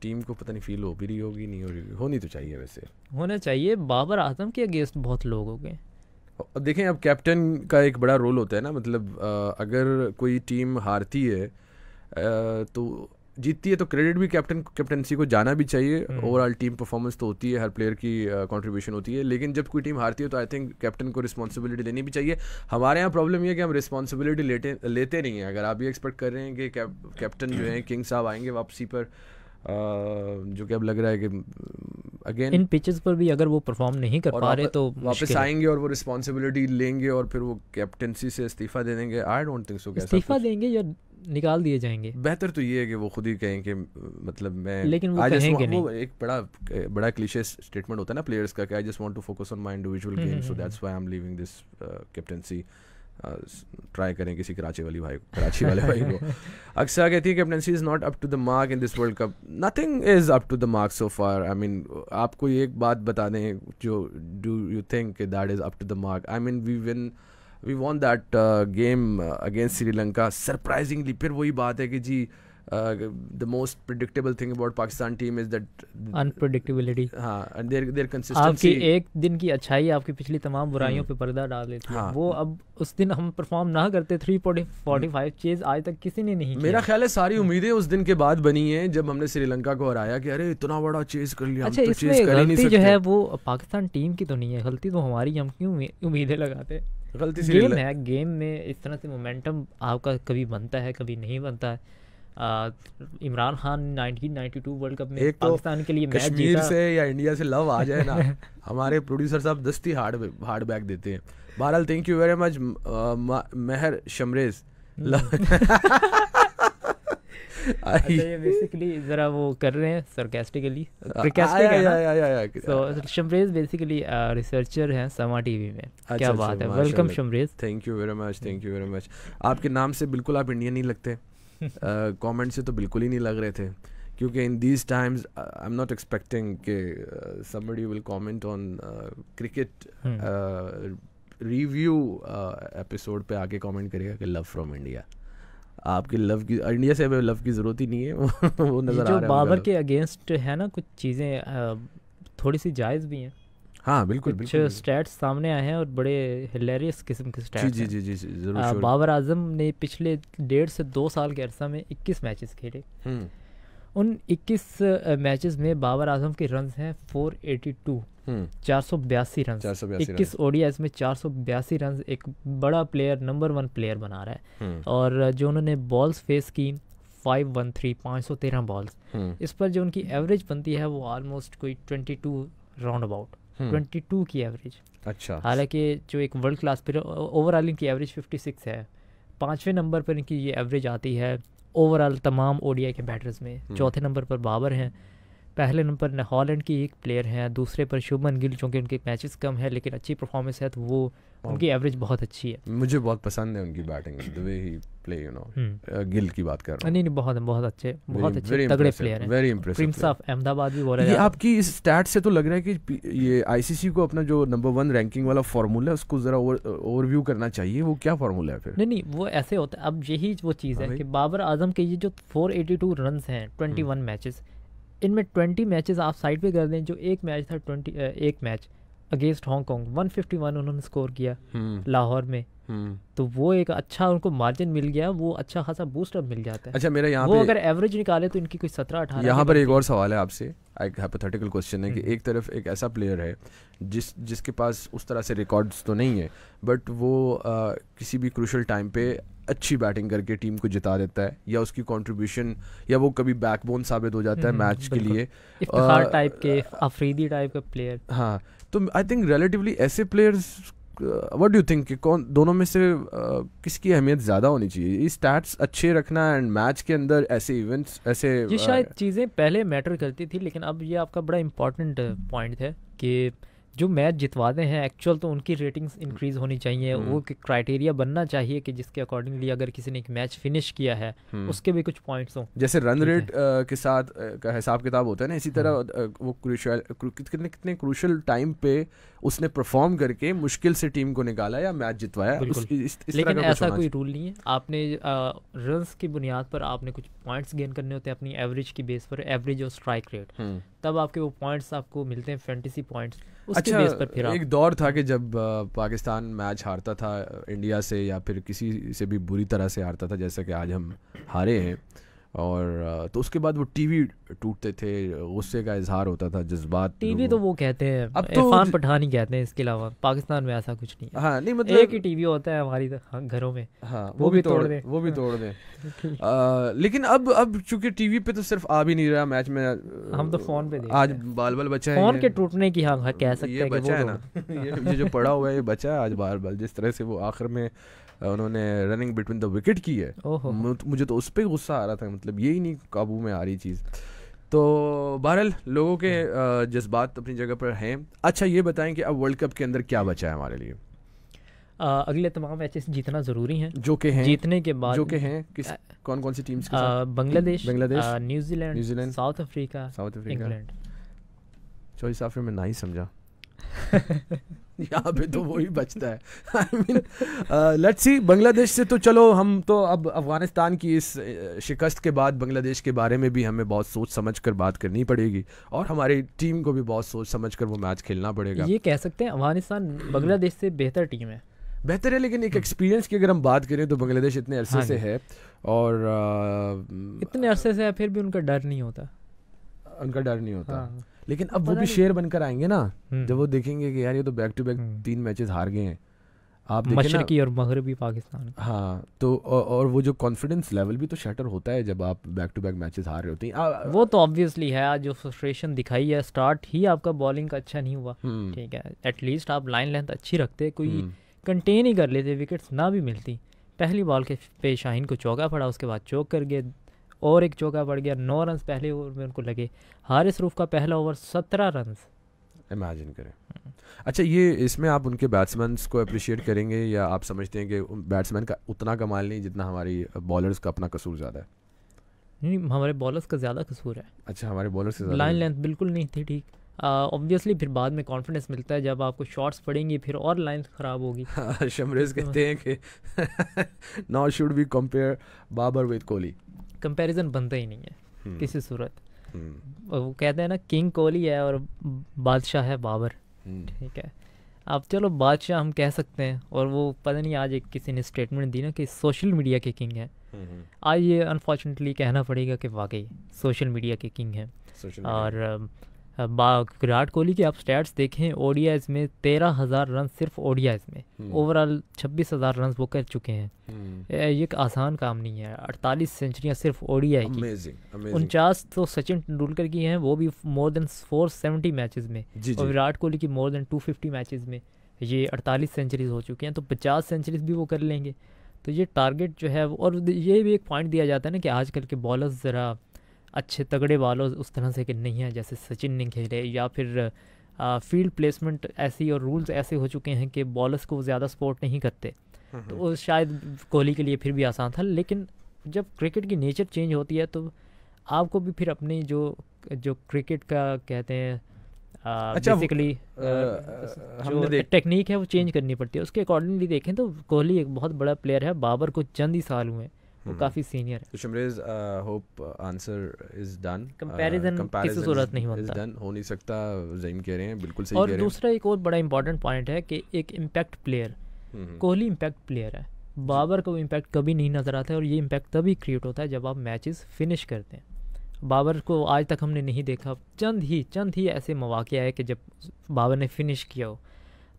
टीम को पता नहीं फील हो भी रही होगी, नहीं हो रही, होनी तो चाहिए, वैसे होना चाहिए। बाबर आजम के अगेंस्ट बहुत लोग हो गए। अब देखें, अब कैप्टन का एक बड़ा रोल होता है ना, मतलब अगर कोई टीम हारती है तो जीतती है तो क्रेडिट भी कैप्टनसी को जाना भी चाहिए। ओवरऑल टीम परफॉर्मेंस तो होती है, हर प्लेयर की कंट्रीब्यूशन होती है, लेकिन जब कोई टीम हारती है तो आई थिंक कैप्टन को रिस्पॉन्सिबिलिटी लेनी भी चाहिए। हमारे यहाँ प्रॉब्लम ये है कि हम रिस्पॉन्सिबिलिटी लेते नहीं हैं। अगर आप ये एक्सपेक्ट कर रहे हैं कि कैप्टन जो है किंग साहब आएंगे वापसी पर, जो कि अब लग रहा है कि अगेन इन पिचेस पर भी अगर वो परफॉर्म नहीं कर पा रहे तो वापस आएंगे और वो रिस्पॉन्सिबिलिटी लेंगे और फिर वो कैप्टनसी से इस्तीफा दे देंगे। I don't think so. इस्तीफा देंगे या निकाल दिए जाएंगे? बेहतर तो ये है कि वो खुद ही कहें कि मतलब मैं, लेकिन वो कहेंगे नहीं। वो एक बड़ा क्लीशे स्टेटमेंट होता है ना प्लेयर्स का कि I just want to focus on my individual game, so that's why I am leaving this captaincy. Try करें किसी कराची वाले भाई को। अक्सर कहती है captaincy is not up to the mark in this world cup. Nothing is up to the mark so far. I mean, आपको एक बात बता दें जो do you think that is up to the mark? I mean we won that game against Sri Lanka surprisingly। फिर वही बात है कि जी the most predictable thing about Pakistan team is that unpredictability। हाँ, and their consistency। आपकी एक दिन की अच्छाई आपकी पिछली तमाम बुराइयों पे पर्दा डाल देती है। वो अब उस दिन हम परफॉर्म ना करते 345 चेज आज तक किसी ने नहीं किया। मेरा ख्याल है सारी उम्मीदें उस दिन के बाद बनी हैं जब हमने श्रीलंका को हराया कि अरे इतना बड़ा चेज कर लिया। अच्छा, इसमें गलती जो है वो पाकिस्तान टीम की तो नहीं है, गलती तो हमारी। हम क्यों उम्मीदें लगाते? गलती गेम है। गेम में इस तरह से मोमेंटम आपका कभी बनता है, कभी नहीं बनता है। इमरान खान 1992 वर्ल्ड कप में पाकिस्तान के लिए मैच जीता। कश्मीर से या इंडिया से लव आ जाए ना, हमारे प्रोड्यूसर साहब दस्ती हार्ड बैक देते हैं। बहरहाल थैंक यू वेरी मच महर शमरेज। ये बेसिकली जरा वो कर रहे हैं सरकास्टिकली। शमरेज बेसिकली रिसर्चर हैं समा टीवी में। क्या बात है, welcome Shamrez. Thank you very much. आपके नाम से बिल्कुल आप इंडियन नहीं लगते, कमेंट से तो बिल्कुल ही नहीं लग रहे थे, क्योंकि in these times I am not expecting कि somebody will comment on cricket review episode पे आके कमेंट करेगा कि लव फ्रॉम इंडिया। आपकी लव की इंडिया से हमें लव की ज़रूरत ही नहीं है। वो नज़र आ रहा है। जो बाबर के अगेंस्ट है ना, कुछ चीज़ें थोड़ी सी जायज़ भी हैं। हाँ बिल्कुल, कुछ स्टैट्स सामने आए हैं और बड़े हिलेरियस किस्म के स्टैट्स। जी ज़रूर। बाबर आजम ने पिछले 1.5 से 2 साल के अरसा में 21 मैचेस खेले। उन 21 मैचेस में बाबर आजम के रन्स हैं 482, 482 रन। 21 ओडीआईस में 482 रन एक बड़ा प्लेयर, नंबर 1 प्लेयर बना रहा है। और जो उन्होंने बॉल्स फेस की 513, 513 बॉल्स, इस पर जो उनकी एवरेज बनती है वो ऑलमोस्ट कोई 22 राउंड अबाउट 22 की एवरेज। अच्छा, हालांकि जो एक वर्ल्ड क्लास प्लेयर, ओवरऑल इनकी एवरेज 56 है। 5वें नंबर पर इनकी ये एवरेज आती है ओवरऑल तमाम ओडीआई के बैटर्स में। 4थे नंबर पर बाबर हैं, पहले नंबर पर हॉलैंड की एक प्लेयर है, दूसरे पर शुभमन गिल, चूँकि उनके मैचेस कम है लेकिन अच्छी परफॉर्मेंस है, तो वो उनकी एवरेज बहुत अच्छी है। मुझे बहुत पसंद है उनकी batting, the way he play, you know. Gill की बात कर रहा हूँ। नहीं, बहुत अच्छे तगड़े प्लेयर हैं। Very impressive. Prince of Ahmedabad भी बोला ये जाता है। आपकी इस स्टैट से तो लग रहा है कि ये आईसीसी को अपना जो नंबर 1 रैंकिंग वाला फार्मूला है उसको जरा ओवरव्यू करना चाहिए। वो क्या फार्मूला है फिर? नहीं, वो ऐसे होता है। अब यही वो चीज़ है कि बाबर आजम के ये जो 482 रन्स हैं 21 मैचेस, इनमें 20 मैचेस आप साइड पे कर दें, जो एक मैच था एक मैच अगेंस्ट हांगकॉन्ग 151 उन्होंने स्कोर किया लाहौर में, तो वो एक अच्छा उनको मार्जिन मिल गया, वो अच्छा खासा बूस्ट अप मिल जाता है। अच्छा, मेरा यहाँ वो पे अगर एवरेज निकाले तो इनकी कोई 17-18। यहाँ पर एक और सवाल है आपसे, एक हाइपोथेटिकल क्वेश्चन है कि एक तरफ एक ऐसा प्लेयर है जिसके पास उस तरह से रिकॉर्ड्स तो नहीं है, बट वो किसी भी क्रूशल टाइम पे अच्छी बैटिंग करके टीम को जिता देता है, या उसकी कंट्रीब्यूशन, या वो कभी बैकबोन साबित हो जाता है मैच के लिए, इफ्तिखार टाइप के, अफरीदी टाइप का प्लेयर। हाँ, तो आई थिंक रिलेटिवली ऐसे players, what do you think कि कौन दोनों में से किसकी अहमियत ज़्यादा होनी चाहिए? ये स्टैट्स अच्छे रखना एंड मैच के अंदर ऐसे इवेंट्स, ऐसे ये शायद चीज़ें पहले मैटर करती थी, लेकिन अब ये आपका बड़ा इंपॉर्टेंट पॉइंट है कि जो मैच जितवाते हैं एक्चुअल, तो उनकी रेटिंग्स इंक्रीज होनी चाहिए। वो क्राइटेरिया बनना चाहिए कि जिसके अकॉर्डिंगली अगर किसी ने एक मैच फिनिश किया है उसके भी कुछ पॉइंट्स हों। जैसे रन रेट के साथ का हिसाब किताब होता है ना, इसी तरह वो कितने क्रूशल टाइम पे उसने परफॉर्म करके मुश्किल से टीम को निकाला या मैच जितवाया। लेकिन ऐसा कोई रूल नहीं है। आपने रन्स की बुनियाद पर आपने कुछ पॉइंट्स गेन करने होते हैं अपनी एवरेज की बेस पर, एवरेज और स्ट्राइक रेट, तब आपके वो पॉइंट्स आपको मिलते हैं, फैंटेसी पॉइंट्स। अच्छा, बेस पर फिर एक दौर था कि जब पाकिस्तान मैच हारता था इंडिया से, या फिर किसी से भी बुरी तरह से हारता था, जैसा कि आज हम हारे हैं, और तो उसके बाद वो टीवी टूटते थे, गुस्से का इजहार होता था, जज्बात। टीवी तो वो कहते हैं, अब तो इरफान पठान ही कहते हैं, इसके अलावा पाकिस्तान में ऐसा कुछ नहीं है। हाँ, नहीं मतलब एक ही टीवी होता है हमारी घरों में। हाँ, वो भी तोड़ दें, वो भी तोड़ दें। लेकिन अब चूंकि टीवी पे तो सिर्फ आ भी नहीं रहा मैच में, हम तो फोन पे आज बाल बचा है, फोन के टूटने की हाँ कह सकते हैं, बचा है ना, ये जो पड़ा हुआ है ये बचा है आज बाल। जिस तरह से वो आखिर में उन्होंने रनिंग बिटवीन द विकेट की है, मुझे तो उस पर गुस्सा आ रहा था, मतलब यही नहीं काबू में आ रही चीज़। तो बहरहाल लोगों के जज्बात अपनी जगह पर हैं। अच्छा, ये बताएं कि अब वर्ल्ड कप के अंदर क्या बचा है हमारे लिए? अगले तमाम मैचेस जीतना ज़रूरी हैं, जो के हैं जीतने के बाद, जो के हैं कौन कौन सी टीम्स के साथ? Bangladesh, New Zealand, south Africa, England. Choice after में नहीं समझा यहाँ पे तो वही बचता है। I mean let's see, Bangladesh से तो चलो, हम तो अब अफगानिस्तान की इस शिकस्त के बाद बांग्लादेश के बारे में भी हमें बहुत सोच समझ कर बात करनी पड़ेगी, और हमारी टीम को भी बहुत सोच समझ कर वो मैच खेलना पड़ेगा। ये कह सकते हैं अफगानिस्तान बांग्लादेश से बेहतर टीम है, बेहतर है, लेकिन एक एक्सपीरियंस की अगर हम बात करें तो बांग्लादेश इतने अरसे से है, और इतने अरसे से है, फिर भी उनका डर नहीं होता, हाँ। लेकिन अब वो भी शेर बनकर आएंगे ना, जब वो देखेंगे कि यार ये तो बैक टू बैक 3 मैचेस हार गए हैं, आप मशरकी और मगरबी पाकिस्तान। हाँ, तो और वो जो कॉन्फिडेंस लेवल भी तो शटर होता है जब आप बैक टू बैक मैचेस हार रहे होते हैं। वो तो ऑब्वियसली है, आज जो फ्रस्ट्रेशन दिखाई है, स्टार्ट ही आपका बॉलिंग का अच्छा नहीं हुआ, ठीक है, एटलीस्ट आप लाइन लेंथ अच्छी रखते, कोई कंटेन ही कर लेते, विकेट्स ना भी मिलती। पहली बॉल के पे शाहीन को चौका पड़ा, उसके बाद चौक कर गए, और एक चौका पड़ गया, 9 रन पहले ओवर में उनको लगे। हारिस रूफ का पहला ओवर 17 रन, इमेजिन करें। अच्छा, ये इसमें आप उनके बैट्समैन को अप्रिशिएट करेंगे, या आप समझते हैं कि बैट्समैन का उतना कमाल नहीं जितना हमारी बॉलर्स का अपना कसूर ज़्यादा है? नहीं, हमारे बॉलर्स का ज़्यादा कसूर है। अच्छा, हमारे बॉलर्स से लाइन लेंथ बिल्कुल नहीं थी ठीक। ऑब्वियसली फिर बाद में कॉन्फिडेंस मिलता है, जब आपको शॉट्स पड़ेंगी फिर और लाइन ख़राब होगी। शमरेज कहते हैं कि now should we compare Babar with Kohli. Comparison बनता ही नहीं है किसी सूरत। वो कहते हैं ना, किंग कोहली है और बादशाह है बाबर, ठीक है। अब चलो बादशाह हम कह सकते हैं, और वो पता नहीं आज एक किसी ने स्टेटमेंट दी ना कि सोशल मीडिया के किंग हैं। आज ये अनफॉर्चुनेटली कहना पड़ेगा कि वाकई सोशल मीडिया के किंग हैं। और विराट कोहली के आप स्टैट्स देखें, ओडीआईज में 13,000 रन सिर्फ ओडीआईज में, ओवरऑल 26,000 रन वो कर चुके हैं। ये एक आसान काम नहीं है। 48 सेंचुरियां सिर्फ ओडीआई की, 49 तो सचिन तेंदुलकर की हैं, वो भी मोर देन 470 मैचेस में, और विराट कोहली की मोर देन 250 मैचेस में ये 48 सेंचुरीज हो चुकी हैं, तो 50 सेंचुरीज भी वो कर लेंगे। तो ये टारगेट जो है, और ये भी एक पॉइंट दिया जाता है ना कि आजकल के बॉलर्स ज़रा अच्छे तगड़े बॉलर उस तरह से कि नहीं है जैसे सचिन ने खेले, या फिर फील्ड प्लेसमेंट ऐसी और रूल्स ऐसे हो चुके हैं कि बॉलर्स को ज़्यादा सपोर्ट नहीं करते, तो वो शायद कोहली के लिए फिर भी आसान था। लेकिन जब क्रिकेट की नेचर चेंज होती है तो आपको भी फिर अपनी जो जो क्रिकेट का कहते हैं अच्छा बेसिकली जो टेक्निक है वो चेंज करनी पड़ती है। उसके अकॉर्डिंगली देखें तो कोहली एक बहुत बड़ा प्लेयर है, बाबर को चंद ही साल हुए, वो काफ़ी सीनियर है। तो Shamrez hope answer is done, comparison किसी सूरत नहीं बनता, डन हो नहीं सकता। ज़हीम कह रहे हैं, बिल्कुल सही कह रहे हैं। और दूसरा एक और बड़ा इंपॉर्टेंट पॉइंट है कि एक impact player, Kohli impact player है, बाबर को इम्पैक्ट कभी नहीं नज़र आता है, और ये इम्पैक्ट तभी क्रिएट होता है जब आप मैचेस फिनिश करते हैं। बाबर को आज तक हमने नहीं देखा, चंद ही ऐसे मौके आए कि जब बाबर ने फिनिश किया हो।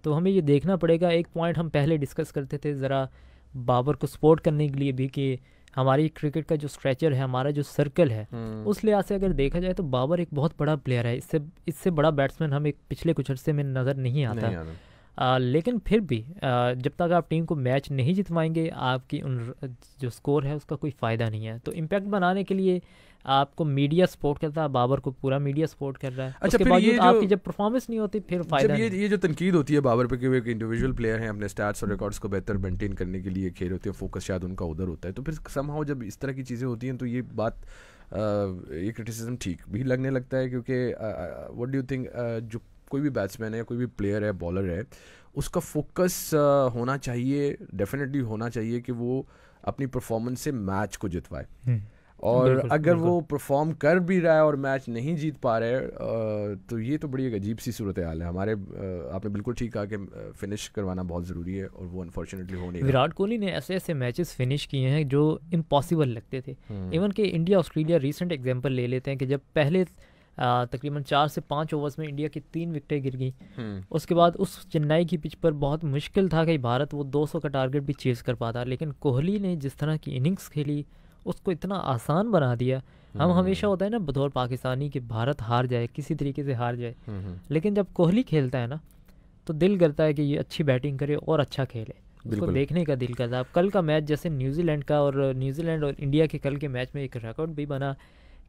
तो हमें ये देखना पड़ेगा। एक पॉइंट हम पहले डिस्कस करते थे ज़रा बाबर को सपोर्ट करने के लिए भी कि हमारी क्रिकेट का जो स्ट्रेचर है, हमारा जो सर्कल है, उस लिहाज से अगर देखा जाए तो बाबर एक बहुत बड़ा प्लेयर है। इससे बड़ा बैट्समैन हमें पिछले कुछ अर्से में नज़र नहीं आता। लेकिन फिर भी जब तक आप टीम को मैच नहीं जितवाएंगे, आपकी उन जो स्कोर है उसका कोई फ़ायदा नहीं है। तो इम्पैक्ट बनाने के लिए आपको मीडिया सपोर्ट करता है, बाबर को पूरा मीडिया सपोर्ट कर रहा है। अच्छा, उसके बावजूद आपकी जब परफॉर्मेंस नहीं होती फिर फायदा नहीं। ये जो तनकीद होती है बाबर पे कि वो एक इंडिविजुअल प्लेयर है, अपने स्टैट्स और रिकॉर्ड्स को बेहतर मेंटेन करने के लिए खेल होते हैं, फोकस शायद उनका उधर होता है, तो फिर समहाउ जब इस तरह की चीज़ें होती हैं तो ये बात ये क्रिटिसिज्म ठीक भी लगने लगता है। क्योंकि व्हाट डू यू थिंक, जो कोई भी बैट्समैन है, कोई भी प्लेयर है, बॉलर है, उसका फोकस होना चाहिए, डेफिनेटली होना चाहिए कि वो अपनी परफॉर्मेंस से मैच को जितवाए। और अगर वो परफॉर्म कर भी रहा है और मैच नहीं जीत पा रहे हैं, तो ये तो बड़ी एक अजीब सी सूरत हाल है हमारे। आपने बिल्कुल ठीक कहा कि फिनिश करवाना बहुत ज़रूरी है, और वो अनफॉर्चुनेटली हो नहीं रहा। विराट कोहली ने ऐसे ऐसे मैचेस फिनिश किए हैं जो इम्पॉसिबल लगते थे। इवन कि इंडिया ऑस्ट्रेलिया रीसेंट एग्जांपल ले लेते हैं कि जब पहले तकरीबन 4 से 5 ओवर्स में इंडिया की 3 विकेटें गिर गई, उसके बाद उस चेन्नई की पिच पर बहुत मुश्किल था कि भारत वो 200 का टारगेट भी चेज़ कर पाता। लेकिन कोहली ने जिस तरह की इनिंग्स खेली उसको इतना आसान बना दिया। हम हमेशा होता है ना बतौर पाकिस्तानी कि भारत हार जाए, किसी तरीके से हार जाए, लेकिन जब कोहली खेलता है ना तो दिल करता है कि ये अच्छी बैटिंग करे और अच्छा खेले, उसको देखने का दिल करता है। अब कल का मैच जैसे न्यूजीलैंड का, और न्यूजीलैंड और इंडिया के कल के मैच में एक रिकॉर्ड भी बना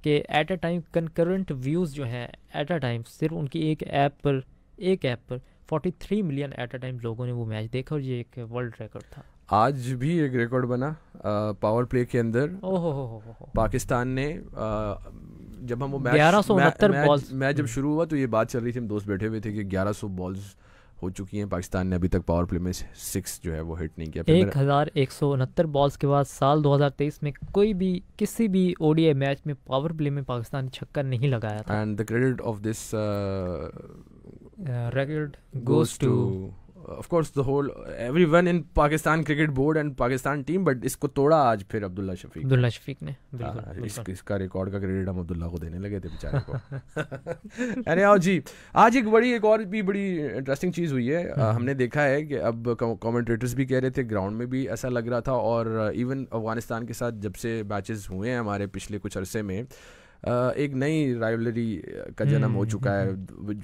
कि at a time concurrent views जो हैं एट अ टाइम सिर्फ उनकी एक ऐप पर 43 मिलियन एट अ टाइम लोगों ने वो मैच देखा, और ये एक वर्ल्ड रिकॉर्ड था। आज भी एक रिकॉर्ड बना पावर प्ले के अंदर। पाकिस्तान ने जब हम वो मैच जब शुरू हुआ तो ये बात चल रही थी, हम दोस्त बैठे हुए थे कि 1100 बॉल्स हो चुकी हैं, पाकिस्तान ने अभी तक पावर प्ले में 6 जो है वो हिट नहीं किया। 1169 बॉल्स के बाद साल 2023 में कोई भी किसी भी ओडीआई मैच में पावर प्ले में पाकिस्तान ने छक्का नहीं लगाया था। And the credit of this record goes to of course the whole everyone in Pakistan cricket board and Pakistan team, but इसको तोड़ा आज फिर अब्दुल्ला शफीक ने। बिल्कुल इसका रिकॉर्ड का क्रेडिट हम अब्दुल्ला को देने लगे थे बेचारे को। अरे आओ जी, आज एक और भी बड़ी इंटरेस्टिंग चीज़ हुई है। हमने देखा है कि अब कमेंटेटर्स भी कह रहे थे, ग्राउंड में भी ऐसा लग रहा था, और इवन अफगानिस्तान के साथ जब से मैचेस हुए हैं हमारे पिछले कुछ अरसे में, एक नई राइवलरी का जन्म हो चुका है,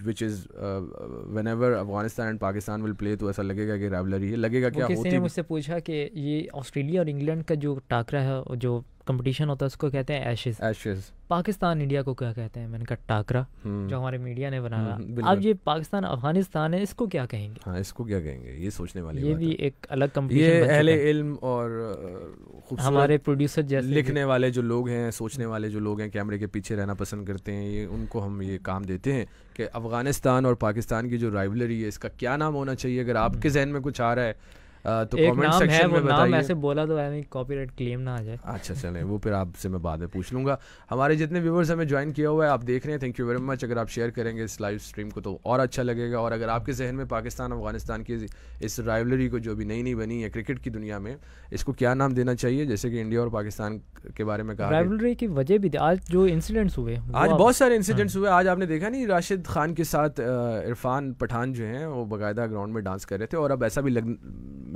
which is whenever Afghanistan and Pakistan will play, तो ऐसा लगेगा कि राइवलरी है। लगेगा क्या होती है। किसी ने मुझसे पूछा कि ये ऑस्ट्रेलिया और इंग्लैंड का जो टाकरा है, जो कंपटीशन होता है उसको कहते हैं एशेज़। पाकिस्तान इंडिया को क्या कहते हैं? मैंने कहा टाकरा, जो हमारे मीडिया ने बनाया। अब ये पाकिस्तान अफगानिस्तान है, इसको क्या कहेंगे? हाँ, इसको क्या कहेंगे, ये सोचने वाली ये बात भी है। एक अलग कंपटीशन ये अहले इल्म और हमारे प्रोड्यूसर जैसे लिखने वाले जो लोग हैं, सोचने वाले जो लोग हैं, कैमरे के पीछे रहना पसंद करते हैं, ये उनको हम ये काम देते हैं कि अफगानिस्तान और पाकिस्तान की जो राइवलरी है इसका क्या नाम होना चाहिए। अगर आपके जहन में कुछ आ रहा है तो कमेंट सेक्शन में बताइए। नाम ऐसे बोला तो कॉपीराइट क्लेम ना आ जाए। अच्छा चलें, वो फिर आपसे मैं बाद में पूछ लूँगा। हमारे जितने व्यूवर्स हमें ज्वाइन किया हुआ है, आप देख रहे हैं, थैंक यू वेरी मच। अगर आप शेयर करेंगे इस लाइव स्ट्रीम को तो और अच्छा लगेगा। और अगर आपके जहन में पाकिस्तान अफगानिस्तान की इस राइवलरी को जो अभी नई बनी है क्रिकेट की दुनिया में, इसको क्या नाम देना चाहिए, जैसे कि इंडिया और पाकिस्तान के बारे में कहा, राइवलरी की वजह भी आज जो इंसिडेंट्स हुए, आज बहुत सारे इंसिडेंट्स हुए। आज आपने देखा नहीं, राशिद खान के साथ इरफान पठान जो हैं वो बाकायदा ग्राउंड में डांस कर रहे थे, और अब ऐसा भी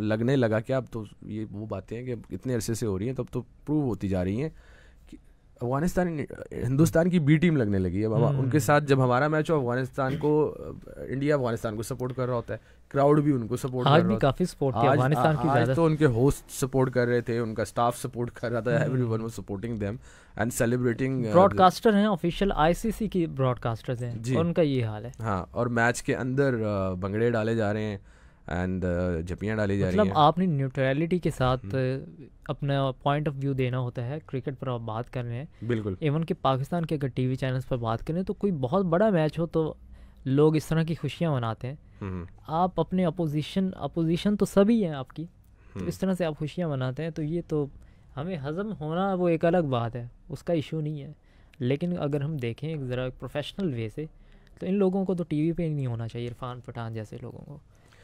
लगने लगा कि अब तो ये वो बातें हैं कि इतने अरसे से हो रही हैं, तब तो प्रूव होती जा रही हैं कि अफगानिस्तान हिंदुस्तान की बी टीम लगने लगी है बाबा। उनके साथ जब हमारा मैच हो, अफगानिस्तान को इंडिया अफगानिस्तान को सपोर्ट कर रहा होता है, क्राउड भी उनको सपोर्ट कर रहा होता है। काफी सपोर्ट किया अफगानिस्तान की ज्यादा। आज तो उनके होस्ट सपोर्ट कर रहे थे, उनका स्टाफ सपोर्ट कर रहा था, everyone was supporting them and celebrating. Broadcaster हैं, ऑफिशियल आईसीसी की ब्रॉडकास्टर्स हैं, उनका ये हाल है। हाँ, और मैच के अंदर भंगड़े डाले जा रहे हैं एंड जपियाँ डाली जा रही हैं। मतलब आपने न्यूट्रलिटी के साथ अपना पॉइंट ऑफ व्यू देना होता है। क्रिकेट पर आप बात कर रहे हैं, बिल्कुल। इवन कि पाकिस्तान के अगर टीवी चैनल्स पर बात करें तो कोई बहुत बड़ा मैच हो तो लोग इस तरह की खुशियां मनाते हैं। आप अपने अपोजिशन तो सभी हैं आपकी, तो इस तरह से आप खुशियां मनाते हैं, तो ये तो हमें हज़म होना वो एक अलग बात है, उसका इशू नहीं है। लेकिन अगर हम देखें ज़रा प्रोफेशनल वे से, तो इन लोगों को तो टीवी पे नहीं होना चाहिए, इरफान पठान जैसे लोगों को।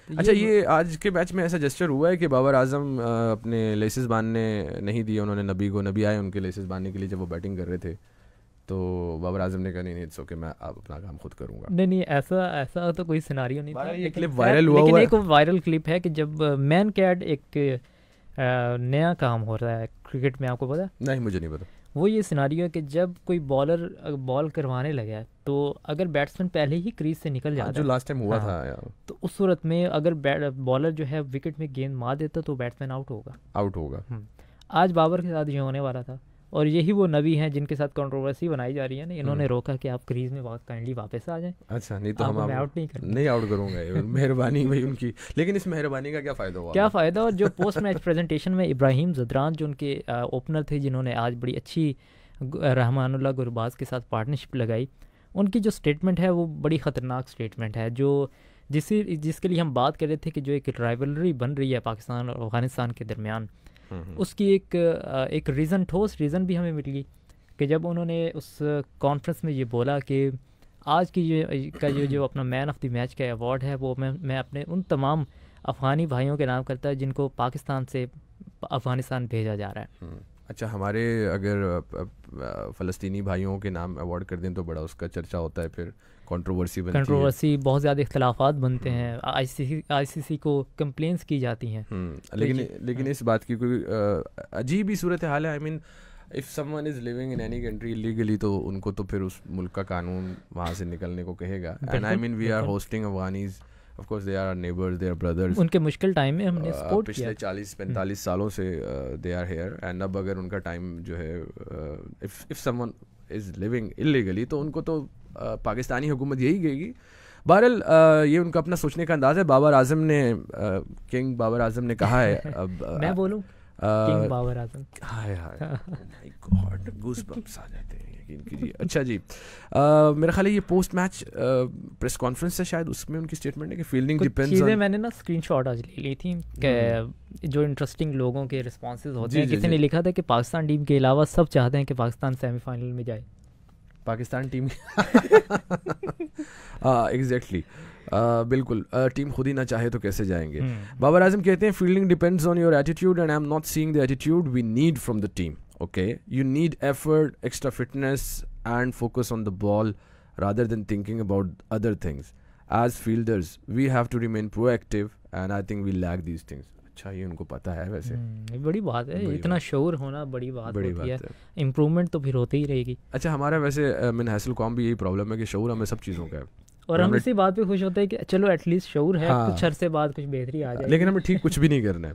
अच्छा, ये आज के मैच में ऐसा जेस्चर हुआ है कि बाबर आजम अपने लेसेस बांधने नहीं दिए उन्होंने नबी को। नबी आए उनके लेसेस बांधने के लिए जब वो बैटिंग कर रहे थे, तो बाबर आजम ने कहा नहीं इट्स ओके, मैं अब अपना काम खुद करूंगा। नहीं, ऐसा तो कोई सिनारियो नहीं था। ये क्लिप वायरल हुआ लेकिन एक वायरल क्लिप है कि जब मैन कैट एक नया काम हो रहा है क्रिकेट में, आपको पता? नहीं, मुझे नहीं पता। वो ये सिनारियो है कि जब कोई बॉलर बॉल करवाने लगा है, तो अगर बैट्समैन पहले ही क्रीज से निकल जाता है, जो लास्ट टाइम हुआ था, तो उस सूरत में अगर बॉलर जो है विकेट में गेंद मार देता तो बैट्समैन आउट होगा। आज बाबर के साथ ये होने वाला था, और यही वो नबी हैं जिनके साथ कंट्रोवर्सी बनाई जा रही है ना, इन्होंने रोका कि आप क्रीज में बहुत काइंडली वापस आ जाएं। अच्छा, नहीं तो हम आउट नहीं करेंगे। नहीं आउट करूंगा, मेहरबानी भाई उनकी। लेकिन इस मेहरबानी का क्या फ़ायदा हुआ? क्या फ़ायदा? और जो पोस्ट मैच प्रेजेंटेशन में इब्राहिम ज़दरान जो उनके ओपनर थे, जिन्होंने आज बड़ी अच्छी रहमानुल्लाह गुरबाज के साथ पार्टनरशिप लगाई, उनकी जो स्टेटमेंट है वो बड़ी ख़तरनाक स्टेटमेंट है, जो जिसके लिए हम बात कर रहे थे कि जो एक राइवलरी बन रही है पाकिस्तान और अफ़गानिस्तान के दरमियान, उसकी एक रीज़न, ठोस रीज़न भी हमें मिल गई कि जब उन्होंने उस कॉन्फ्रेंस में ये बोला कि आज की जो अपना मैन ऑफ द मैच का अवार्ड है वो मैं अपने उन तमाम अफ़गानी भाइयों के नाम करता है जिनको पाकिस्तान से अफ़गानिस्तान भेजा जा रहा है। अच्छा, हमारे अगर फ़लस्तीनी भाइयों के नाम अवार्ड कर दें तो बड़ा उसका चर्चा होता है, फिर कंट्रोवर्सी बहुत ज़्यादा इख्तलाफात बनते हैं, आईसीसी को कंप्लेंट्स की जाती हैं। लेकिन इस बात की कोई अजीब ही सूरत हाल है। I mean if someone is living in any country illegally, तो उनको तो फिर उस मुल्क का कानून वहाँ से निकलने को कहेगा। And I mean we are hosting Afghanis, of course they are neighbours, they are brothers. उनके मुश्किल टाइम में हमने सपोर्ट किया। पिछले 40-45 सालों से दे आर हियर, एंड अब अगर उनका टाइम जो है, if someone is living illegally, तो उनको तो पाकिस्तानी हुकूमत यही कहेगी। बहरहाल ये उनका अपना सोचने का अंदाज़ है। बाबर आजम ने किंग बाबर आजम ने कहा है अब मैं बोलूं king Babar Azam, hi my god, goosebumps आ जाते हैं, यकीन कीजिए। अच्छा जी, मेरा ख्याल है ये पोस्ट मैच प्रेस कॉन्फ्रेंस है शायद, उसमें उनकी स्टेटमेंट है कि फील्डिंग डिपेंड्स ऑन। चीज़ें मैंने ना स्क्रीनशॉट आज ले ली थी कि जो इंटरेस्टिंग लोगों के रिस्पॉन्सेज होते हैं। किसी ने लिखा था कि पाकिस्तान टीम के अलावा सब चाहते हैं कि पाकिस्तान सेमीफाइनल में जाए। पाकिस्तान टीम एग्जैक्टली, बिल्कुल, टीम खुद ही ना चाहे तो कैसे जाएंगे। बाबर आजम कहते हैं fielding depends on your attitude and I am not seeing the attitude we need from the team. Okay, you need effort, extra fitness and focus on the ball rather than thinking about other things. As fielders we have to remain proactive and I think we lack these things. अच्छा, ये उनको पता है वैसे। बड़ी बात है, इतना शौर होना बड़ी बात होती है। इम्प्रूवमेंट तो फिर होती ही रहेगी। अच्छा, हमारा वैसे मिन हैसल कॉम भी यही प्रॉब्लम है कि शौर हमें सब चीज़ों का है, और हम इसी बात पे खुश होते हैं कि चलो एटलीस्ट शौर है, कुछ अरसे बाद कुछ बेहतरी आ जाए, लेकिन हमें ठीक कुछ भी नहीं करना है।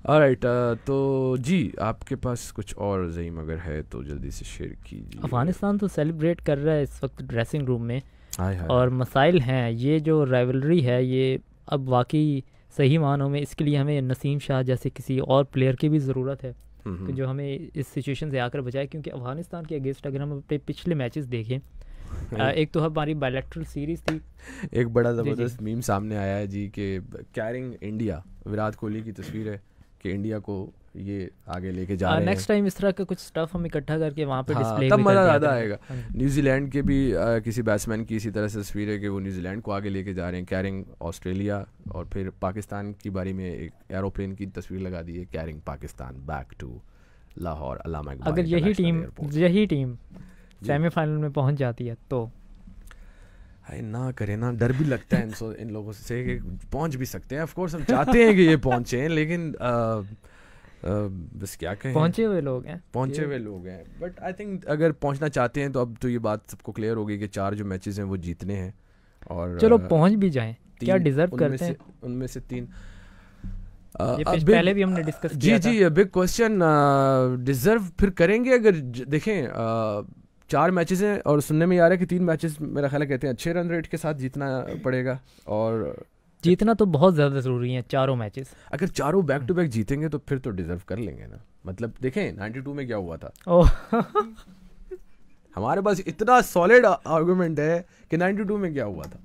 ऑलराइट, तो जी आपके पास कुछ और ज़ईम अगर है तो जल्दी से शेयर कीजिए। अफगानिस्तान तो सेलिब्रेट कर रहा है इस वक्त ड्रेसिंग रूम में, और मसाइल हैं। ये जो राइवलरी है ये अब वाकई सही मानों में, इसके लिए हमें नसीम शाह जैसे किसी और प्लेयर की भी ज़रूरत है कि जो हमें इस सिचुएशन से आकर बचाए। क्योंकि अफगानिस्तान के अगेंस्ट अगर हम अपने पिछले मैचेस देखें, एक तो हमारी बायलैटरल सीरीज़ थी, एक बड़ा ज़बरदस्त मीम सामने आया है जी कि कैरिंग इंडिया, विराट कोहली की तस्वीर है कि इंडिया को ये आगे लेके जा रहे हैं। नेक्स्ट टाइम इस तरह का कुछ स्टफ हम इकट्ठा करके वहाँ पे डिस्प्ले तब मज़ा ज़्यादा आएगा। न्यूजीलैंड के भी किसी बैट्समैन की इसी तरह से तस्वीर है कि वो न्यूजीलैंड को आगे लेके जा रहे हैं, कैरिंग ऑस्ट्रेलिया, और फिर पाकिस्तान की बारी में एक एरोप्लेन की तस्वीर लगा दी है, carrying Pakistan back to Lahore Allama Iqbal. अगर यही टीम सेमीफाइनल में पहुँच जाती है तो हाय ना करे ना, डर भी लगता है इन लोगों से कि पहुंच भी सकते हैं। ऑफ कोर्स हम चाहते हैं कि ये पहुंचे, लेकिन बस क्या कहें, पहुंचे हुए लोग हैं, पहुंचे हुए लोग हैं। बट आई थिंक अगर पहुंचना चाहते हैं तो अब तो ये बात सबको क्लियर हो गई कि 4 जो मैचेस हैं वो जीतने हैं, और चलो पहुंच भी जाएं, क्या 3 डिजर्व करते हैं? उनमें से 3 ये पहले भी हमने डिस्कस किया था। जी बिग क्वेश्चन, डिजर्व फिर करेंगे अगर देखें 4 मैचेस हैं और सुनने में आ रहा है कि 3 मैचेस मेरा ख्याल है कहते हैं अच्छे रन रेट के साथ जीतना पड़ेगा, और जीतना तो बहुत ज़्यादा ज़रूरी है चारों मैचेस। अगर चारों बैक टू बैक जीतेंगे तो फिर तो डिजर्व कर लेंगे ना। मतलब देखें 92 में क्या हुआ था, ओह हमारे पास इतना सॉलिड आर्गुमेंट है कि 92 में क्या हुआ था।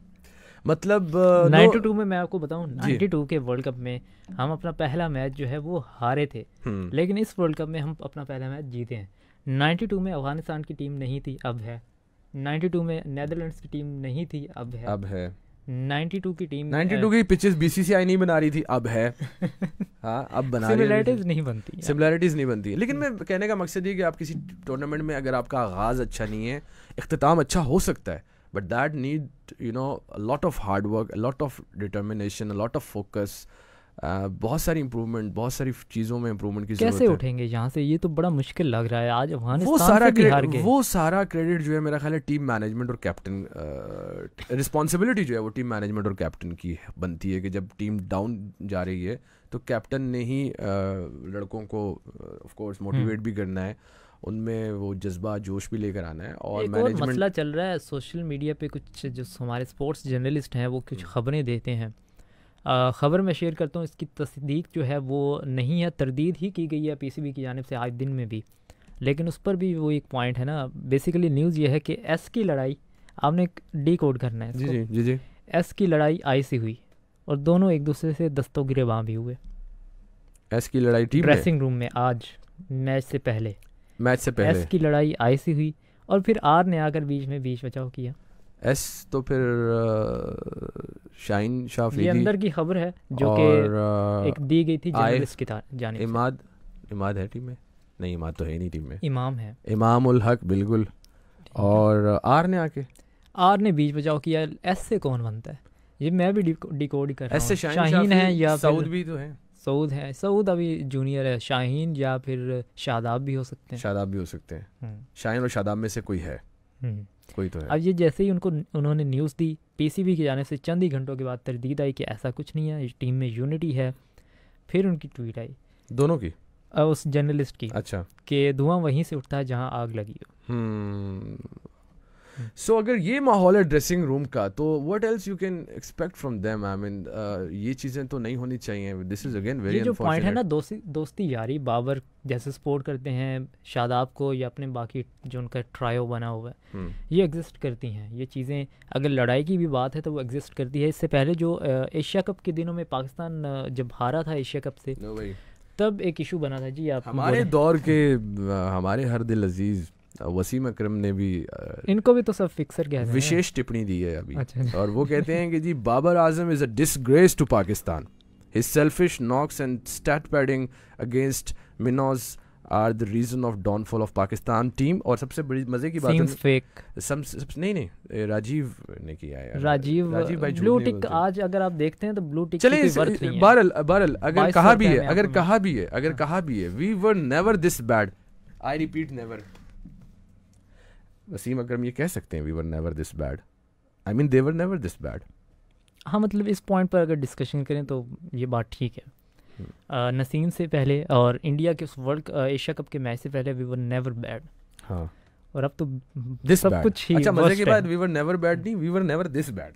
मतलब 92 में मैं आपको बताऊं, 92 के वर्ल्ड कप में हम अपना पहला मैच जो है वो हारे थे, लेकिन इस वर्ल्ड कप में हम अपना पहला मैच जीते हैं। 92 में अफगानिस्तान की टीम नहीं थी, अब है। 92 में नेदरलैंड्स की टीम नहीं थी, अब है। 92 की टीम 92 की पिचेस बीसीसीआई नहीं बना रही थी, अब है। हाँ अब बना रही है। सिमिलैरिटीज नहीं बनती। लेकिन मैं कहने का मकसद ये कि आप किसी टूर्नामेंट में अगर आपका आगाज अच्छा नहीं है, इख्तिताम अच्छा हो सकता है, but that need a lot of hard work, a lot of determination, a lot of focus, बहुत सारी इम्प्रूवमेंट, बहुत सारी चीज़ों में इम्प्रूवमेंट की जरूरत है। कैसे उठेंगे यहाँ से, ये तो बड़ा मुश्किल लग रहा है। आज अफगानिस्तान से भी हार गए। वो सारा क्रेडिट जो है मेरा ख्याल है टीम मैनेजमेंट और कैप्टन, रिस्पॉन्सिबिलिटी जो है वो टीम मैनेजमेंट और कैप्टन की बनती है कि जब टीम डाउन जा रही है तो कैप्टन ने ही लड़कों को ऑफ कोर्स मोटिवेट भी करना है, उनमें वो जज्बा जोश भी लेकर आना है। और एक और मसला चल रहा है सोशल मीडिया पे, कुछ जो हमारे स्पोर्ट्स जर्नलिस्ट हैं वो कुछ खबरें देते हैं। ख़बर मैं शेयर करता हूँ, इसकी तस्दीक जो है वो नहीं है, तरदीद ही की गई है पीसीबी की जानिब से आज दिन में भी, लेकिन उस पर भी वो एक पॉइंट है ना। बेसिकली न्यूज़ ये है कि एस की लड़ाई, आपने डी कोड करना है इसको। जी। एस की लड़ाई आई से हुई और दोनों एक दूसरे से दस्तों गिरेबां भी हुए। एस की लड़ाई टीम ड्रेसिंग रूम में आज मैच से पहले एस की लड़ाई आई से हुई और फिर आर ने आकर बीच बचाव किया। एस तो फिर शाहीन शाह अफरीदी, ये अंदर की खबर है जो कि एक दी गई थी जर्नलिस्ट की जानिब से। इमाद है टीम में? नहीं, इमाद तो है नहीं टीम में, इमाम है, इमाम उल हक, बिल्कुल। और आर ने बीच बचाव किया। एस से कौन बनता है, ये मैं भी डिकोड कर रहा हूँ। शाहीन है या सऊद भी तो है? सऊद अभी जूनियर है। शाहीन या फिर शादाब भी हो सकते हैं। शाहीन और शादाब में से कोई है, कोई तो है। अब ये जैसे ही उन्होंने न्यूज़ दी पीसीबी के जाने से चंद ही घंटों के बाद तरदीद आई कि ऐसा कुछ नहीं है, टीम में यूनिटी है। फिर उनकी ट्वीट आई, दोनों की, उस जर्नलिस्ट की, अच्छा, कि धुआं वहीं से उठता है जहां आग लगी हो। सो अगर ये माहौल है ड्रेसिंग रूम का, तो what else you can expect from them? I mean ये चीज़ें तो नहीं होनी चाहिए। This is again very unfortunate. जो पॉइंट है ना, दोस्ती यारी, बाबर जैसे सपोर्ट करते हैं शादाब को या अपने बाकी जो उनका ट्रायो बना हुआ है, ये एग्जिस्ट करती हैं ये चीज़ें। अगर लड़ाई की भी बात है तो वो एग्जिस्ट करती है। इससे पहले जो एशिया कप के दिनों में पाकिस्तान जब हारा था एशिया कप से, तब एक इशू बना था। जी आप हमारे दौर के हमारे हर दिल अजीज वसीम अकरम ने भी इनको भी तो सब फिक्सर कहते हैं, विशेष टिप्पणी दी है अभी। अच्छा। और वो कहते हैं कि जी Babar Azam is a disgrace to Pakistan, his selfish knocks and stat padding against minnows are the reason of downfall of Pakistan team. और सबसे बड़ी मजे की बात नहीं राजीव ने किया है, राजीव भाई ब्लू टिक। आज अगर आप देखते हैं तो ब्लू टिक चले बहरहाल अगर कहा भी है we were never this bad, I repeat never. Wasim Akram ये कह सकते हैं we were never this bad, I mean they were never this bad. हाँ, मतलब इस पॉइंट पर अगर डिस्कशन करें तो ये बात ठीक है। नसीम से पहले और इंडिया के उस एशिया कप के मैच से पहले वी वर नेवर बैड। हाँ, और अब तो दिस सब कुछ ही अच्छा। मजे की बात, वी वर नेवर बैड नहीं, we were never this bad.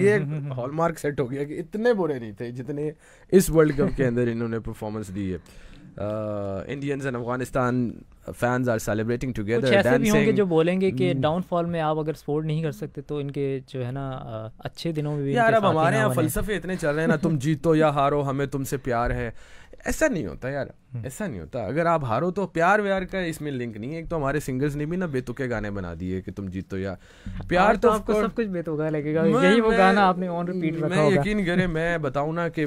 ये हॉलमार्क सेट हो गया कि इतने बुरे नहीं थे जितने इस वर्ल्ड कप के अंदर इन्होंने परफॉर्मेंस दी है। Indians and Afghanistan fans are celebrating together, कुछ ऐसे भी होंगे जो बोलेंगे कि डाउनफॉल में आप अगर सपोर्ट नहीं कर सकते तो इनके जो है ना अच्छे दिनों में भी यार, अब हमारे यहाँ फलसफे इतने चल रहे हैं ना, तुम जीतो या हारो हमें तुमसे प्यार है। ऐसा नहीं होता यार, ऐसा नहीं होता। अगर आप हारो तो प्यार व्यार का इसमें लिंक नहीं है। एक तो हमारे सिंगर्स ने भी ना बेतुके गाने बना दिए कि तुम जीतो या प्यार, तो आपको सब कुछ बेतुका लगेगा। यही वो गाना आपने ऑन रिपीट रखा होगा। यकीन करें, मैं बताऊं ना कि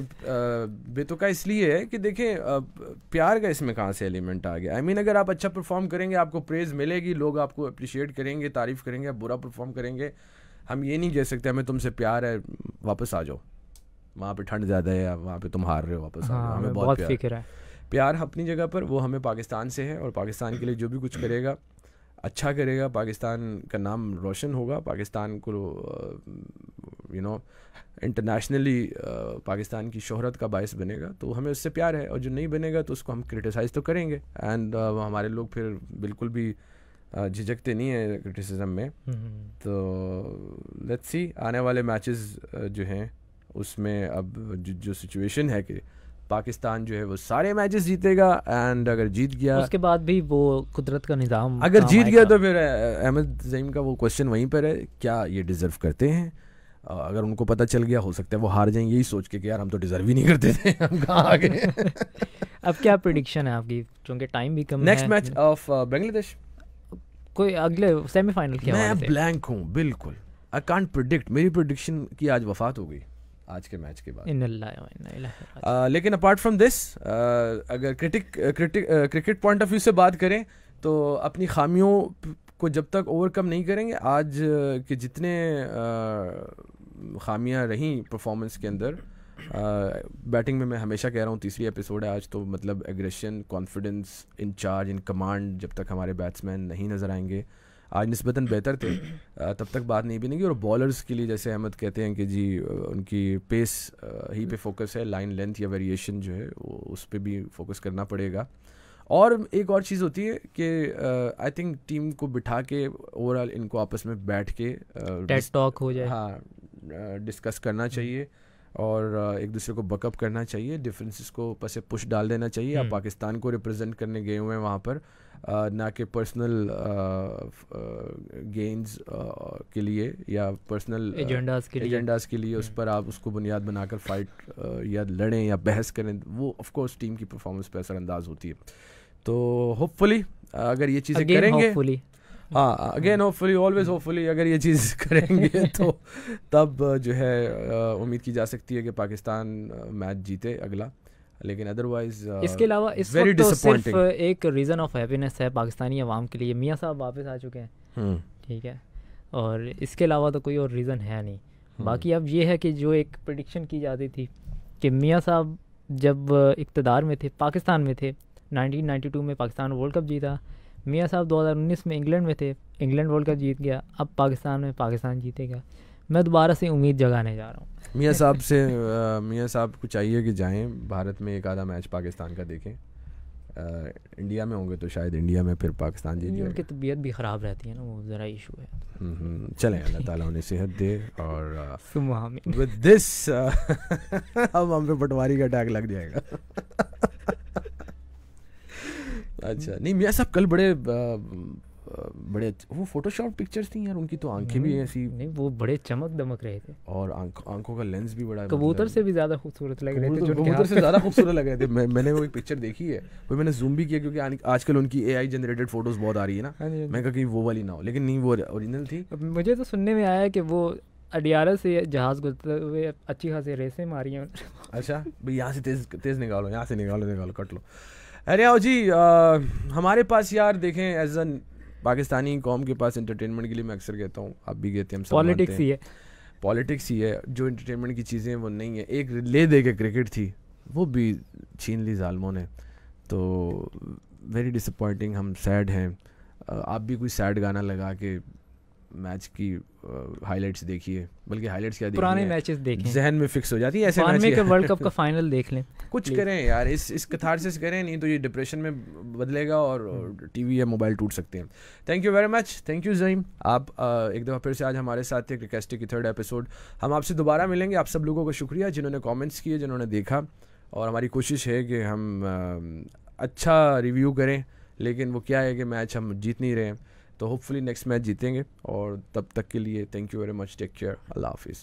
बेतुका इसलिए है कि देखें प्यार का इसमें कहाँ से एलिमेंट आ गया। आई मीन अगर आप अच्छा परफॉर्म करेंगे आपको प्रेज मिलेगी, लोग आपको अप्रिशिएट करेंगे, तारीफ करेंगे। आप बुरा परफॉर्म करेंगे, हम ये नहीं कह सकते हमें तुमसे प्यार है वापस आ जाओ, वहाँ पे ठंड ज़्यादा है या वहाँ पे तुम हार रहे हो वापस आ जाओ, हमें बहुत फिक्र है। प्यार अपनी जगह पर, वो हमें पाकिस्तान से है, और पाकिस्तान के लिए जो भी कुछ करेगा अच्छा करेगा, पाकिस्तान का नाम रोशन होगा, पाकिस्तान को इंटरनेशनली पाकिस्तान की शोहरत का बायस बनेगा, तो हमें उससे प्यार है। और जो नहीं बनेगा तो उसको हम क्रिटिसाइज़ तो करेंगे, एंड हमारे लोग फिर बिल्कुल भी झिझकते नहीं है क्रिटिसिज्म में। तो लेट्स सी आने वाले मैचेस जो हैं उसमें अब जो सिचुएशन है कि पाकिस्तान जो है वो सारे मैचेस जीतेगा, एंड अगर जीत गया उसके बाद भी वो कुदरत का निज़ाम अगर जीत गया तो फिर अहमद ज़ईम का वो क्वेश्चन वहीं पर है, क्या ये डिज़र्व करते हैं? अगर उनको पता चल गया हो सकता है वो हार जाएं यही सोच के कि यार हम तो डिज़र्व ही नहीं करते थे, हम कहाँ आ गए। अब क्या प्रेडिक्शन है आपकी, क्योंकि टाइम भी कम है? नेक्स्ट मैच ऑफ बांग्लादेश, कोई अगले सेमीफाइनल क्या? मैं ब्लैंक हूँ बिल्कुल, आई कांट प्रेडिक्ट। मेरी प्रेडिक्शन की आज वफात हो गई आज के मैच के बाद। लेकिन अपार्ट फ्रॉम दिस, अगर क्रिकेट पॉइंट ऑफ व्यू से बात करें तो अपनी खामियों को जब तक ओवरकम नहीं करेंगे, आज के जितने खामियां रहीं परफॉर्मेंस के अंदर, बैटिंग में मैं हमेशा कह रहा हूँ, तीसरी एपिसोड है आज, तो मतलब aggression, confidence, in charge, in command, जब तक हमारे बैट्समैन नहीं नज़र आएंगे, आज निस्बतन बेहतर थे, तब तक बात नहीं बनेगी। और बॉलर्स के लिए जैसे अहमद कहते हैं कि जी उनकी पेस ही पे फोकस है, लाइन लेंथ या वेरिएशन जो है वो उस पर भी फोकस करना पड़ेगा। और एक और चीज़ होती है कि आई थिंक टीम को बिठा के ओवरऑल इनको आपस में बैठ के टेड टॉक हो जाए, हाँ, डिस्कस करना चाहिए और एक दूसरे को बकअप करना चाहिए, डिफरेंसेस को पसे पुश डाल देना चाहिए। आप पाकिस्तान को रिप्रेजेंट करने गए हुए हैं वहाँ पर, ना कि पर्सनल गेन्स के लिए या पर्सनल एजेंडाज के लिए उस पर आप उसको बुनियाद बनाकर फाइट या लड़ें या बहस करें, वो ऑफ कोर्स टीम की परफॉर्मेंस पर असरअंदाज होती है। तो होपफुली अगर ये चीज़ें करेंगे, हाँ अगेन होपफुली, ऑलवेज होपफुली, अगर ये चीज़ करेंगे तो तब जो है उम्मीद की जा सकती है कि पाकिस्तान मैच जीते अगला। लेकिन अदरवाइज इसके अलावा इस वक्त तो सिर्फ एक रीज़न ऑफ हैप्पीनेस है पाकिस्तानी अवाम के लिए, मियाँ साहब वापस आ चुके हैं, ठीक है, और इसके अलावा तो कोई और रीज़न है नहीं। बाकी अब ये है कि जो एक प्रेडिक्शन की जाती थी कि मियाँ साहब जब इक़्तिदार में थे, पाकिस्तान में थे, 1992 में पाकिस्तान वर्ल्ड कप जीता, मियाँ साहब 2019 में इंग्लैंड में थे, इंग्लैंड वर्ल्ड कप जीत गया, अब पाकिस्तान में पाकिस्तान जीतेगा। मैं दोबारा से उम्मीद जगाने जा रहा हूँ मियाँ साहब को चाहिए कि जाएं भारत में, एक आधा मैच पाकिस्तान का देखें। इंडिया में होंगे तो शायद इंडिया में फिर पाकिस्तान जीत जाएगा। उनकी तबीयत भी ख़राब रहती है ना, वो ज़रा इशू है। चलें, अल्लाह ताला उन्हें सेहत दे। और विद दिस अब हम पे पटवारी का टैग लग जाएगा। अच्छा नहीं, मियाँ साहब कल बड़े वो फोटोशॉप पिक्चर्स थी यार, उनकी तो आंखें भी ऐसी नहीं, वो बड़े चमक दमक रहे थे और आंखों का लेंस भी बड़ा, कबूतर से भी ज़्यादा खूबसूरत लग रहे थे, कबूतर से ज़्यादा खूबसूरत लग रहे थे। मैंने वो एक पिक्चर देखी है, वो मैंने जूम भी किया क्योंकि आजकल उनकी AI जनरेटेड फोटोज़ बहुत आ रही है ना, मैं कहा कि वो वाली ना हो, लेकिन नहीं, वो ओरिजिनल थी। मुझे तो सुनने में आया कि वो अडियारा से जहाज़ गुजरते हुए अच्छी खासी रेसें मारी हैं। अच्छा भाई, यहाँ से तेज़ निकालो, यहाँ से निकालो, कट लो। अरे आओ जी, हमारे पास यार देखें, एज एन पाकिस्तानी कौम के पास एंटरटेनमेंट के लिए मैं अक्सर कहता हूँ, आप भी कहते हैं, हम सब पॉलिटिक्स ही है जो एंटरटेनमेंट की चीज़ें वो नहीं है। एक ले दे के क्रिकेट थी वो भी छीन ली जालमों ने, तो वेरी डिसअपॉइंटिंग, हम सैड हैं। आप भी कोई सैड गाना लगा के मैच की हाइलाइट्स देखिए, बल्कि हाइलाइट्स क्या, पुराने मैचेस देखें, जहन में फिक्स हो जाती है ऐसे मैच के वर्ल्ड कप का फाइनल देख लें, कुछ करें यार, इस कैथारसिस करें, नहीं तो ये डिप्रेशन में बदलेगा और टीवी या मोबाइल टूट सकते हैं। Thank you very much, thank you Zaeem, आप एक दफ़ा फिर से आज हमारे साथ थे क्रिकेस्टिक की 3rd एपिसोड। हम आपसे दोबारा मिलेंगे। आप सब लोगों का शुक्रिया जिन्होंने कॉमेंट्स किए, जिन्होंने देखा, और हमारी कोशिश है कि हम अच्छा रिव्यू करें, लेकिन वो क्या है कि मैच हम जीत नहीं रहे हैं, तो होपफुली नेक्स्ट मैच जीतेंगे। और तब तक के लिए thank you very much, take care, Allah हाफिज़।